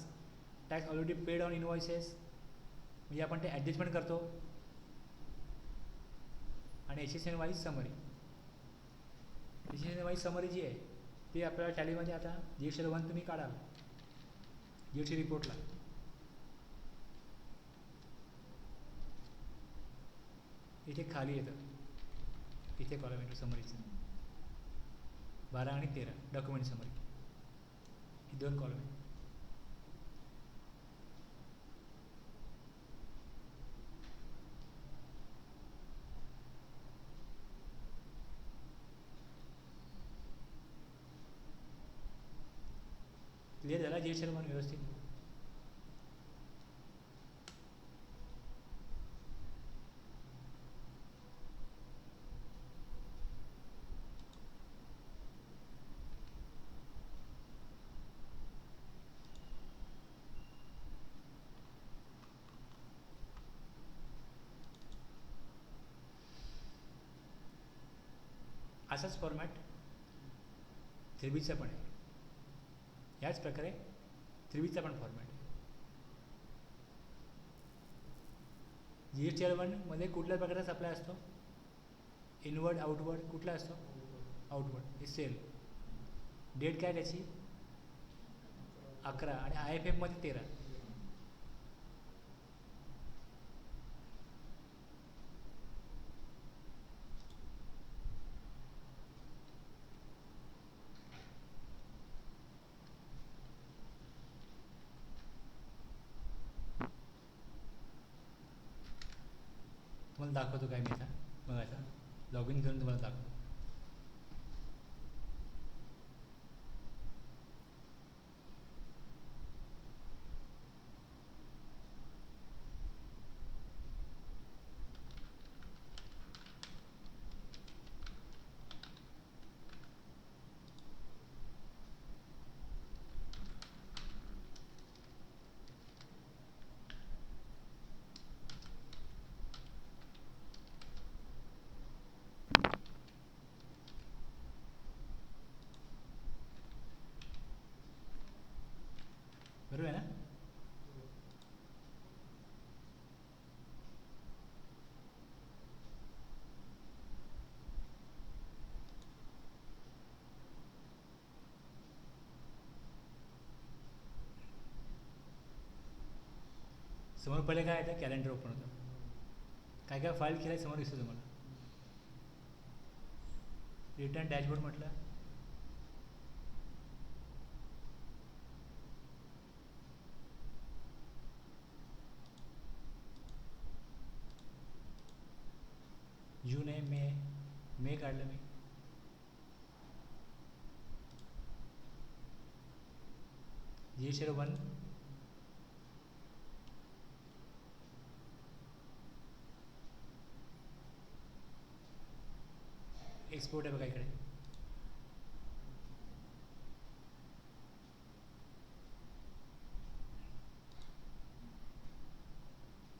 S1: tax already paid on invoices, म्हणजे आपण ते ॲडजस्टमेंट करतो, आणि HSN wise summary. HSN wise summary जी आहे ती आपल्याला टॅलीमध्ये आता GSL 1 तुम्ही काढाल GST रिपोर्टला. इथे खाली येतं, इथे कॉलम येतो समरीचं, 12 आणि 13 डॉक्युमेंट समरी, ही 2 कॉलम आहेत. क्लिअर झाला GSL 1 व्यवस्थित. असाच फॉर्मॅट 3Bचा पण आहे, ह्याच प्रकारे 3Bचा पण फॉर्मॅट आहे. GSTR 1 मध्ये कुठल्या प्रकारचा सप्लाय असतो, इनवर्ड आउटवर्ड कुठला असतो, आउटवर्ड. हे सेल डेट काय त्याची 11 आणि IFMमध्ये 13. तुम्हाला दाखवतो काय मी आता बघायचा, लॉग इन करून तुम्हाला दाखवतो. बरोबर आहे ना? समोर पहिले काय येतं, कॅलेंडर ओपन होतं. काय काय फाईल केलं समोर दिसतं तुम्हाला. रिटर्न डॅशबोर्ड म्हटलं, जून आहे, मे काढलं मी. GST 1, एक्सपोर्ट आहे बघा इकडे.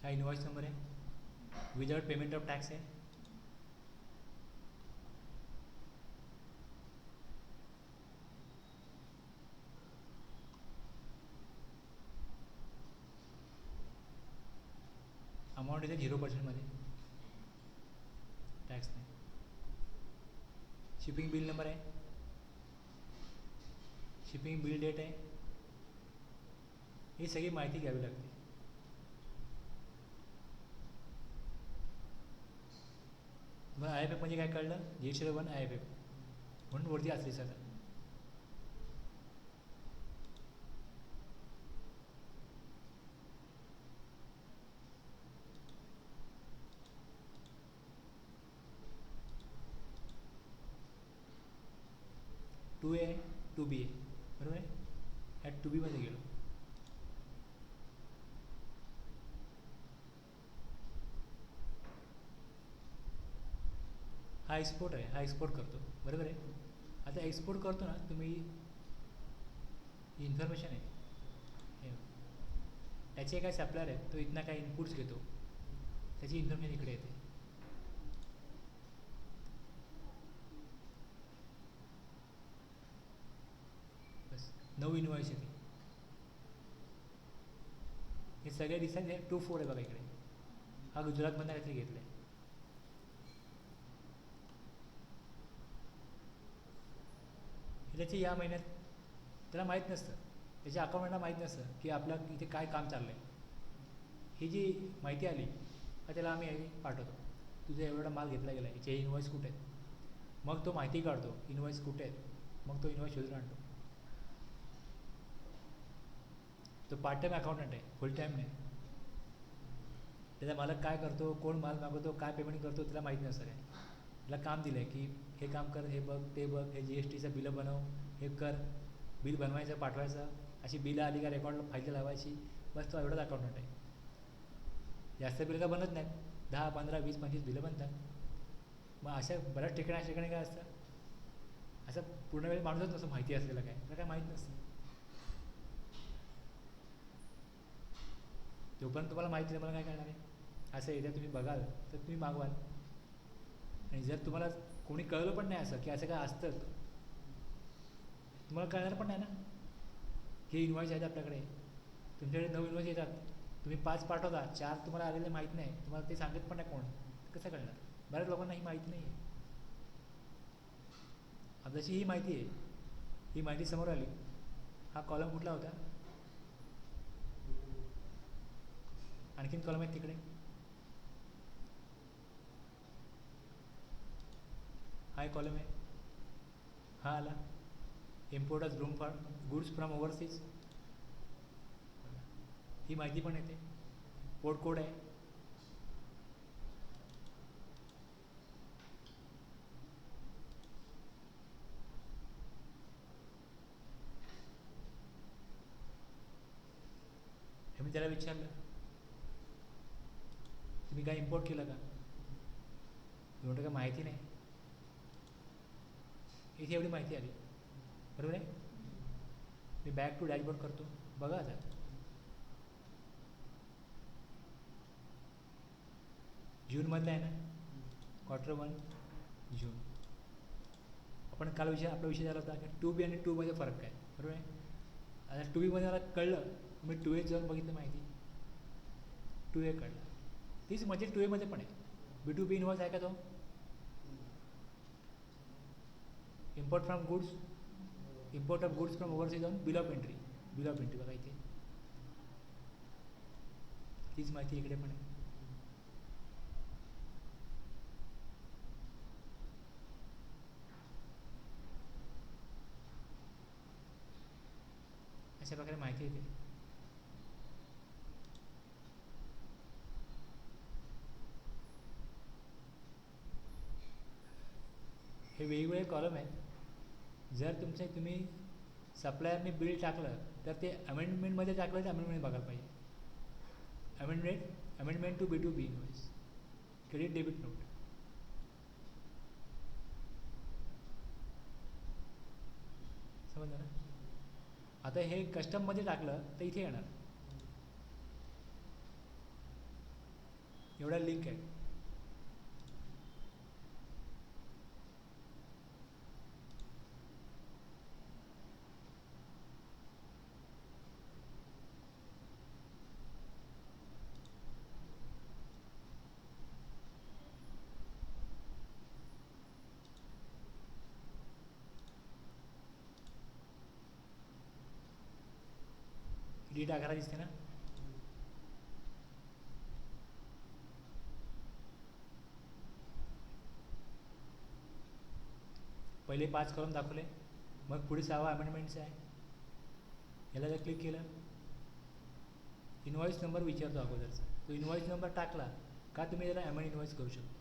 S1: हा इनवॉइस नंबर आहे, विदाउट पेमेंट ऑफ टॅक्स आहे. अमाऊंट येते 0% मध्ये, टॅक्स नाही. शिपिंग बिल नंबर आहे, शिपिंग बिल डेट आहे. ही सगळी माहिती घ्यावी लागते. मग IFF म्हणजे काय कळलं, GST 1 IFF म्हणून वरती असली सर. टू ए 2B आहे, बरोबर आहे. ह्या 2B मध्ये गेलो. हा एक्सपोर्ट आहे, हा एक्सपोर्ट करतो, बरोबर आहे. आता एक्सपोर्ट करतो ना तुम्ही, इन्फॉर्मेशन आहे हे, त्याचे काय सप्लायर आहे, तो इथनं काय इनपुट्स घेतो, त्याची इन्फॉर्मेशन इकडे येते. बस 9 इनवॉइस येते. हे सगळे दिसतात. हे 2-4 आहे बघा इकडे. हा गुजरातमधनं काहीतरी घेतलं आहे. त्याची या महिन्यात त्याला माहीत नसतं, त्याच्या अकाउंटला माहीत नसतं की आपलं इथे काय काम चाललं आहे. ही जी माहिती आली का त्याला आम्ही पाठवतो, तुझा एवढा माल घेतला गेला आहे, याचे इनवॉइस कुठे आहेत. मग तो माहिती काढतो इनवॉइस कुठे आहेत, मग तो इनवॉइस शोधून आणतो. तो पार्ट टाईम अकाउंटंट आहे, फुल टाईम नाही. त्याचा मालक काय करतो, कोण माल मागवतो, काय पेमेंट करतो त्याला माहीत नसतं काय. त्याला काम दिलं आहे की हे काम कर, हे बघ, ते बघ, हे GSTचं बिलं बनव, हे कर, बिल बनवायचं, पाठवायचं, अशी बिलं आली का रेकॉर्डला फाईल लावायची. बस तो एवढाच अकाउंटंट आहे. जास्त बिलं का बनत नाहीत, 10, 15, 20, 25 बिलं बनतात. मग अशा बऱ्याच ठिकाणी काय असतं, असं पूर्ण वेळ माणूसच नसतो माहिती असलेलं काय, त्याला काय माहीत नसतं. तोपर्यंत तुम्हाला माहिती नाही, मला काय करणार आहे. असं एकदा तुम्ही बघाल तर तुम्ही मागवाल. आणि जर तुम्हाला कोणी कळलं पण नाही असं की असं काय असतं, तुम्हाला कळणार पण नाही ना की इन्व्हॉइस आहेत आपल्याकडे. तुमच्याकडे 9 इन्व्हॉइस येतात, तुम्ही 5 पाठवता, 4 तुम्हाला आलेले माहीत नाही, तुम्हाला ते सांगत पण नाही कोण, कसं कळणार. बऱ्याच लोकांना ही माहिती नाही आहे. आता जशी ही माहिती आहे, ही माहिती समोर आली. हा कॉलम कुठला होता, आणखीन कॉलम आहेत तिकडे. हा एक कॉलम आहे, हा आला importers room for goods from overseas, ही माहिती पण येते. पोर्ट कोड आहे, हे मी त्याला विचारलं तुम्ही काय इम्पोर्ट केलं का, एवढं काय माहिती नाही. इथे एवढी माहिती आली, बरोबर आहे. मी बॅक टू डॅशबोर्ड करतो, बघा आता जूनमधलं आहे ना, Q1 जून. आपण काल आपला विषय झाला होता की 2B आणि 2 मध्ये फरक काय, बरोबर आहे. आता 2B मध्ये मला कळलं, मी 2A जाऊन बघितलं माहिती, 2A कळलं. तीच म्हणजे 2A मध्ये पण आहे. B2B इनवॉइस आहे का तो, import from goods, import of goods from overseas on bill of entry, bill of entry बघा इथे, तीच माहिती इकडे पण आहे. अशा प्रकारे माहिती येते. हे वेगवेगळे कॉलम आहेत. जर तुम्ही सप्लायरने बिल टाकलं तर ते अमेंडमेंटमध्ये टाकलं तर अमेंडमेंट बघायला पाहिजे. Amendment to B2B invoice, credit debit note. समजलं ना. आता हे कस्टममध्ये टाकलं तर इथे येणार, एवढा लिंक आहे. डी टाकायला दिसते ना, पहिले 5 कॉलम दाखवले, मग पुढे 6वा अमेंडमेंटचं आहे. याला जर क्लिक केलं, इनवॉइस नंबर विचारतो अगोदरचा, तो इनवॉइस नंबर टाकला का तुम्ही त्याला अमेंड इनवॉइस करू शकतो.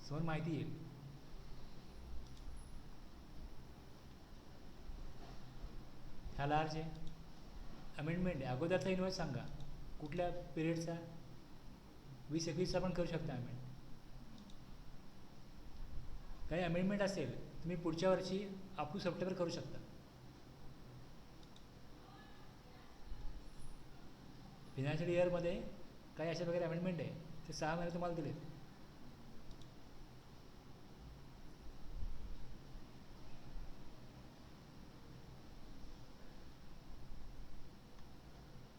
S1: समोर माहिती येईल. हा लार्ज आहे, अमेंडमेंट आहे. अगोदरचा इनवॉइस सांगा कुठल्या पिरियडचा, 20-21चा पण करू शकता अमेंड. काही अमेंडमेंट असेल तुम्ही पुढच्या वर्षी अप टू सप्टेंबर करू शकता. फिनान्शियल इयरमध्ये काही अशा प्रकारे अमेंडमेंट आहे, ते 6 महिने तुम्हाला दिलेत.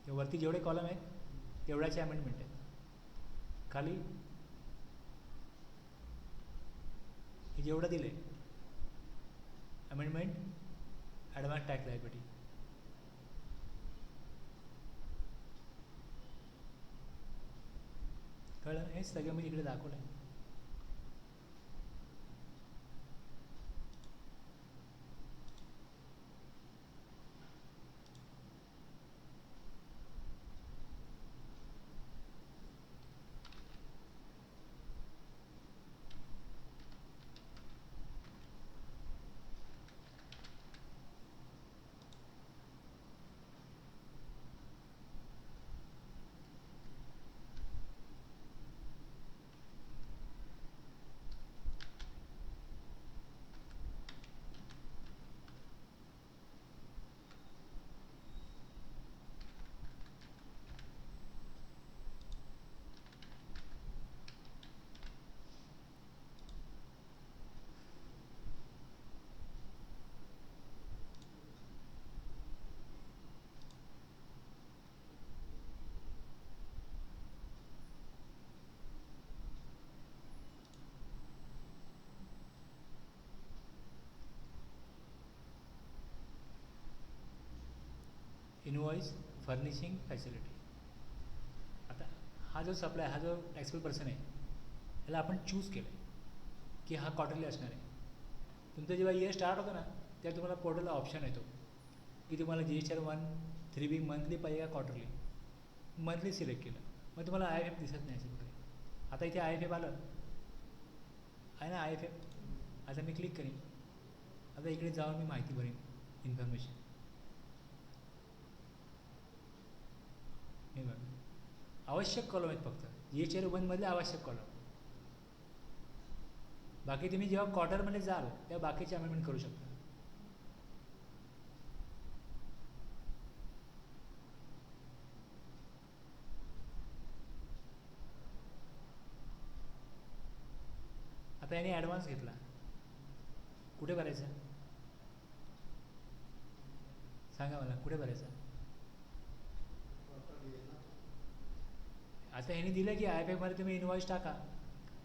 S1: वरती जेवढे कॉलम आहेत तेवढ्याचे अमेंडमेंट आहेत. खाली हे जेवढं दिले अमेंडमेंट ॲडव्हान्स टॅक्स लायबिलिटी, कळलं. हे सगळं मी इकडे दाखवलं आहे. Invoice furnishing facility. आता हा जो सप्लाय, हा जो टॅक्सेबल पर्सन आहे, याला आपण चूज केलं आहे की हा क्वार्टरली असणार आहे. तुमचं जेव्हा इयर स्टार्ट होतं ना, तेव्हा तुम्हाला पोर्टलला ऑप्शन येतो की तुम्हाला GSTR 1 3B मंथली पाहिजे का क्वार्टरली. मंथली सिलेक्ट केलं, मग तुम्हाला IFF दिसत नाही असे कुठे. आता इथे IFF आलं आहे ना, IFF. आता मी क्लिक करीन. आता इकडे जाऊन मी माहिती भरेन, इन्फॉर्मेशन. हे बघा, आवश्यक कॉलम आहेत फक्त GSTR 1 मधले आवश्यक कॉलम. बाकी तुम्ही जेव्हा क्वार्टरमध्ये जाल तेव्हा बाकीचे अमेंडमेंट करू शकता. आता याने ॲडव्हान्स घेतला, कुठे भरायचा सांगा मला, कुठे भरायचा?
S2: क्वार्टरली आहे ना.
S1: आता ह्याने दिलं की IFF मध्ये तुम्ही इनवॉइस टाका.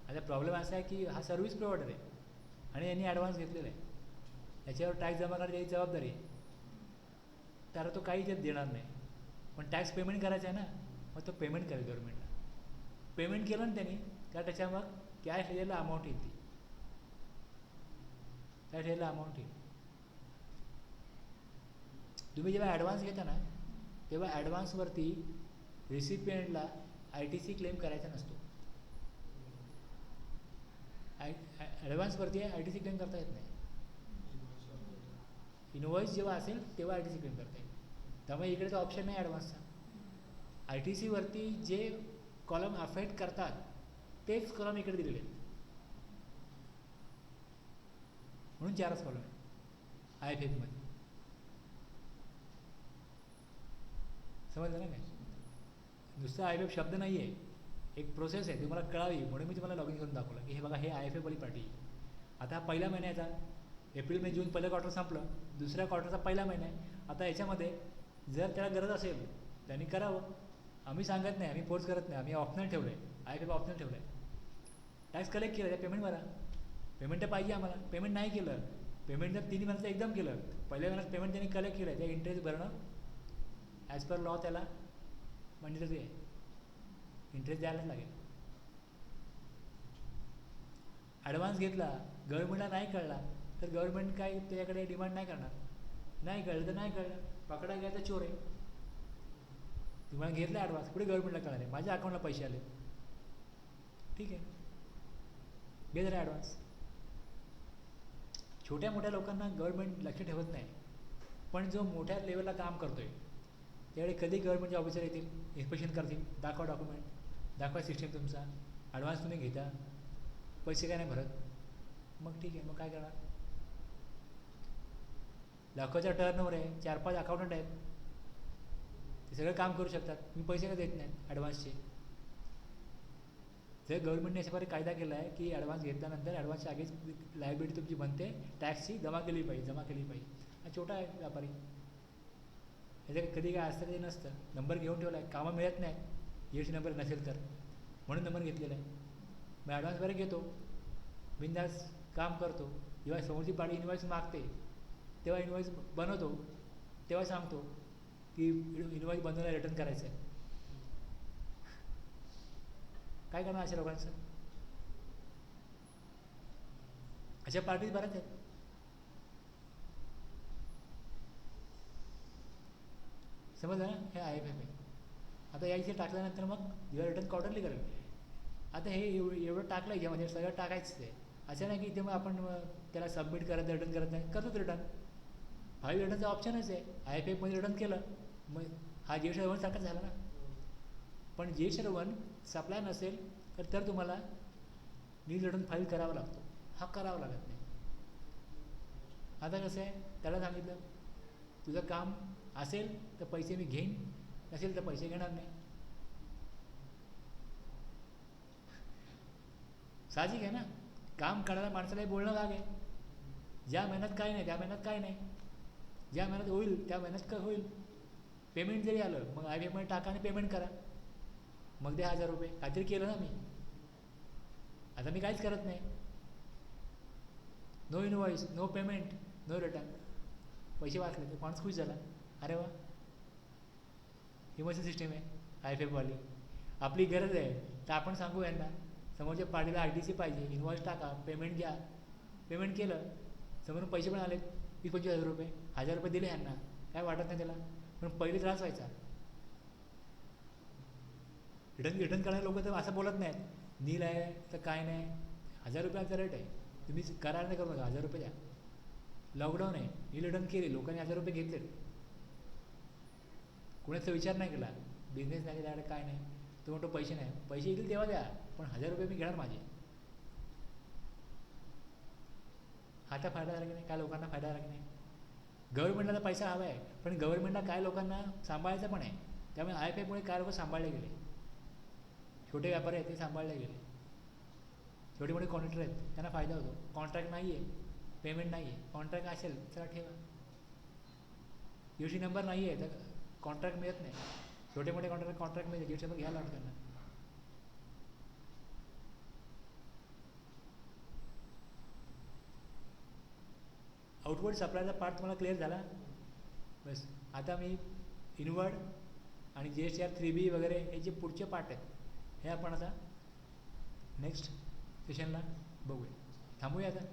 S1: आता प्रॉब्लेम असा आहे की हा सर्व्हिस प्रोव्हायडर आहे आणि यांनी ॲडव्हान्स घेतलेला आहे, याच्यावर टॅक्स जमा करायची याची जबाबदारी आहे. त्याला तो काही देणार नाही, पण टॅक्स पेमेंट करायचा आहे ना, मग तो पेमेंट करेल गव्हर्नमेंटला. पेमेंट केलं ना त्यांनी का त्याच्या मग कॅश ह्याला अमाऊंट येईल, ती त्या ह्याला अमाऊंट येईल. तुम्ही जेव्हा ॲडव्हान्स घेता ना, तेव्हा ॲडव्हान्सवरती रिसिपियंटला ITC क्लेम करायचा नसतो. ॲडव्हान्सवरती ITC क्लेम करता येत नाही. इनवॉइस जेव्हा असेल तेव्हा ITC क्लेम करता येईल. त्यामुळे इकडे तो ऑप्शन नाही ॲडव्हान्सचा. ITC वरती जे कॉलम अफेक्ट करतात तेच कॉलम इकडे दिलेले आहेत, म्हणून 4च कॉलम आहे IFF मध्ये. समजलं ना काय? नुसतं IFF शब्द नाही आहे, एक प्रोसेस आहे, तुम्हाला कळावी म्हणून मी तुम्हाला लॉग इन करून दाखवलं की हे बघा, हे IFF वाली पार्टी. आता पहिल्या महिन्याचा एप्रिल मे जून पहिलं क्वार्टर संपलं, दुसऱ्या क्वार्टरचा पहिला महिना आहे. आता याच्यामध्ये जर त्याला गरज असेल त्यांनी करावं, आम्ही सांगत नाही, आम्ही फोर्स करत नाही, आम्ही ऑप्शनल ठेवलं आहे, IFF ऑप्शनल ठेवलं आहे. टॅक्स कलेक्ट केलं त्या पेमेंट भरा, पेमेंट तर पाहिजे आम्हाला. पेमेंट नाही केलं, पेमेंट जर 3 महिन्याचं एकदम केलं, पहिल्या महिन्यात पेमेंट त्यांनी कलेक्ट केलं, त्या इंटरेस्ट भरणं ॲज पर लॉ त्याला मंडेटरी आहे, इंटरेस्ट द्यायलाच लागेल. ॲडव्हान्स घेतला, गव्हर्नमेंटला नाही कळला तर गव्हर्नमेंट काय त्याच्याकडे डिमांड नाही करणार. नाही कळलं तर नाही कळलं, पकडा घ्या तर चोर आहे. तुम्हाला घेतला ॲडव्हान्स, पुढे गव्हर्नमेंटला कळाले, माझ्या अकाउंटला पैसे आले, ठीक आहे, घे जरा ॲडव्हान्स. छोट्या मोठ्या लोकांना गव्हर्नमेंट लक्ष ठेवत नाही, पण जो मोठ्या लेवलला काम करतोय त्यावेळी कधी गव्हर्नमेंटचे ऑफिसर येतील, इन्स्पेक्शन करतील, दाखवा डॉक्युमेंट, दाखवा सिस्टीम तुमचा, ॲडव्हान्स तुम्ही घेता, पैसे काय नाही भरत, मग ठीक आहे, मग काय करणार? लाखोचा टर्नओव्हर आहे, 4-5 अकाउंटंट आहेत, ते सगळं काम करू शकतात, मी पैसे का देत नाहीत ॲडव्हान्सचे. जर गव्हर्नमेंटने अशा प्रकारे कायदा केला आहे की ॲडव्हान्स घेतल्यानंतर ॲडव्हान्सच्या आगीच लायबिलिटी तुमची बनते, टॅक्सची जमा केली पाहिजे. हा छोटा आहे व्यापारी, ह्याच्या कधी काय असतं ते नसतं, नंबर घेऊन ठेवला आहे, कामं मिळत नाही, GST नंबर नसेल तर, म्हणून नंबर घेतलेला आहे. मग ॲडव्हान्स वगैरे घेतो, बिंदास काम करतो. जेव्हा समोरची पार्टी इन्व्हॉइस मागते तेव्हा इन्व्हॉइस बनवतो, तेव्हा सांगतो की इन्व्हॉइस बनवून रिटर्न करायचं आहे. काय करणार अशा लोकांचं? अशा पार्टीज बऱ्याच आहेत. समजलं ना, हे IFF आहे. आता यायचे टाकल्यानंतर मग जेव्हा रिटर्न क्वार्टरली करेल. आता हे एवढं टाकलं याच्यामध्ये, सगळं टाकायचं आहे. असं नाही की इथे मग आपण त्याला सबमिट करत रिटर्न करत नाही, करतोच रिटर्न. फाईल रिटर्नचा ऑप्शनच आहे, IFF मध्ये रिटर्न केलं मग हा GSTR 1 सारखाच झाला ना. पण GSTR 1 सप्लाय नसेल तर तुम्हाला नील रिटर्न फाईल करावा लागतो, हा करावा लागत नाही. आता कसं आहे, त्याला सांगितलं तुझं काम असेल तर पैसे मी घेईन, नसेल तर पैसे घेणार नाही. साहजिक आहे ना, काम करणाऱ्या माणसालाही बोलणं भाग आहे. ज्या महिन्यात काही नाही त्या महिन्यात काही नाही, ज्या महिन्यात होईल त्या महिन्यात काय होईल. पेमेंट जरी आलं मग IFF मध्ये टाका आणि पेमेंट करा, मग दे 1000 रुपये, काहीतरी केलं ना मी. आता मी काहीच करत नाही, no invoice, no payment, no return, पैसे वाचले, तर माणूस खुश झाला, अरे वा. इमोशन सिस्टीम आहे आय एफ एफवाली. आपली गरज आहे तर आपण सांगू यांना, समोरच्या पार्टीला आय टी सी पाहिजे, इन्व्हॉइस टाका, पेमेंट घ्या. पेमेंट केलं, समोरून पैसे पण आले 20-25 हजार रुपये, 1000 रुपये दिले यांना, काय वाटत नाही त्याला. पण पहिले त्रास व्हायचा. रिटर्न करणारे लोक तर असं बोलत नाहीत, नील आहे तर काय नाही, 1000 रुपयाचा रेट आहे, तुम्ही करार नाही करू नका, 1000 रुपये द्या. लॉकडाऊन आहे, नील रिटर्न केली, लोकांनी 1000 रुपये घेतले, कोणाचा विचार नाही केला, बिझनेस नाही केला, काय नाही. तो म्हणतो पैसे नाही, पैसे येतील तेव्हा द्या, पण 1000 रुपये मी घेणार माझे. हाचा फायदा झाला की नाही, काय लोकांना फायदा झाला की नाही. गव्हर्नमेंटला तर पैसा हवा आहे, पण गव्हर्नमेंटला काय लोकांना सांभाळायचं पण आहे. त्यामुळे आय एफ एफमुळे काय लोक सांभाळले गेले, छोटे व्यापारी आहेत ते सांभाळले गेले, छोटे मोठे कॉन्ट्रॅक्टर आहेत त्यांना फायदा होतो. कॉन्ट्रॅक्ट नाही आहे, पेमेंट नाही आहे, कॉन्ट्रॅक्ट असेल चला ठेवा, यूसी नंबर नाही आहे तर कॉन्ट्रॅक्ट मिळत नाही. छोटे मोठे कॉन्ट्रॅक्ट मिळते, यूसी नंबर घ्यायला लागतो त्यांना. आउटवर्ड सप्लायचा पार्ट तुम्हाला क्लिअर झाला बस. आता मी इनवर्ड आणि GSTR 3B वगैरे हे जे पुढचे पार्ट आहेत हे आपण आता नेक्स्ट सेशनला बघूया. थांबूया आता.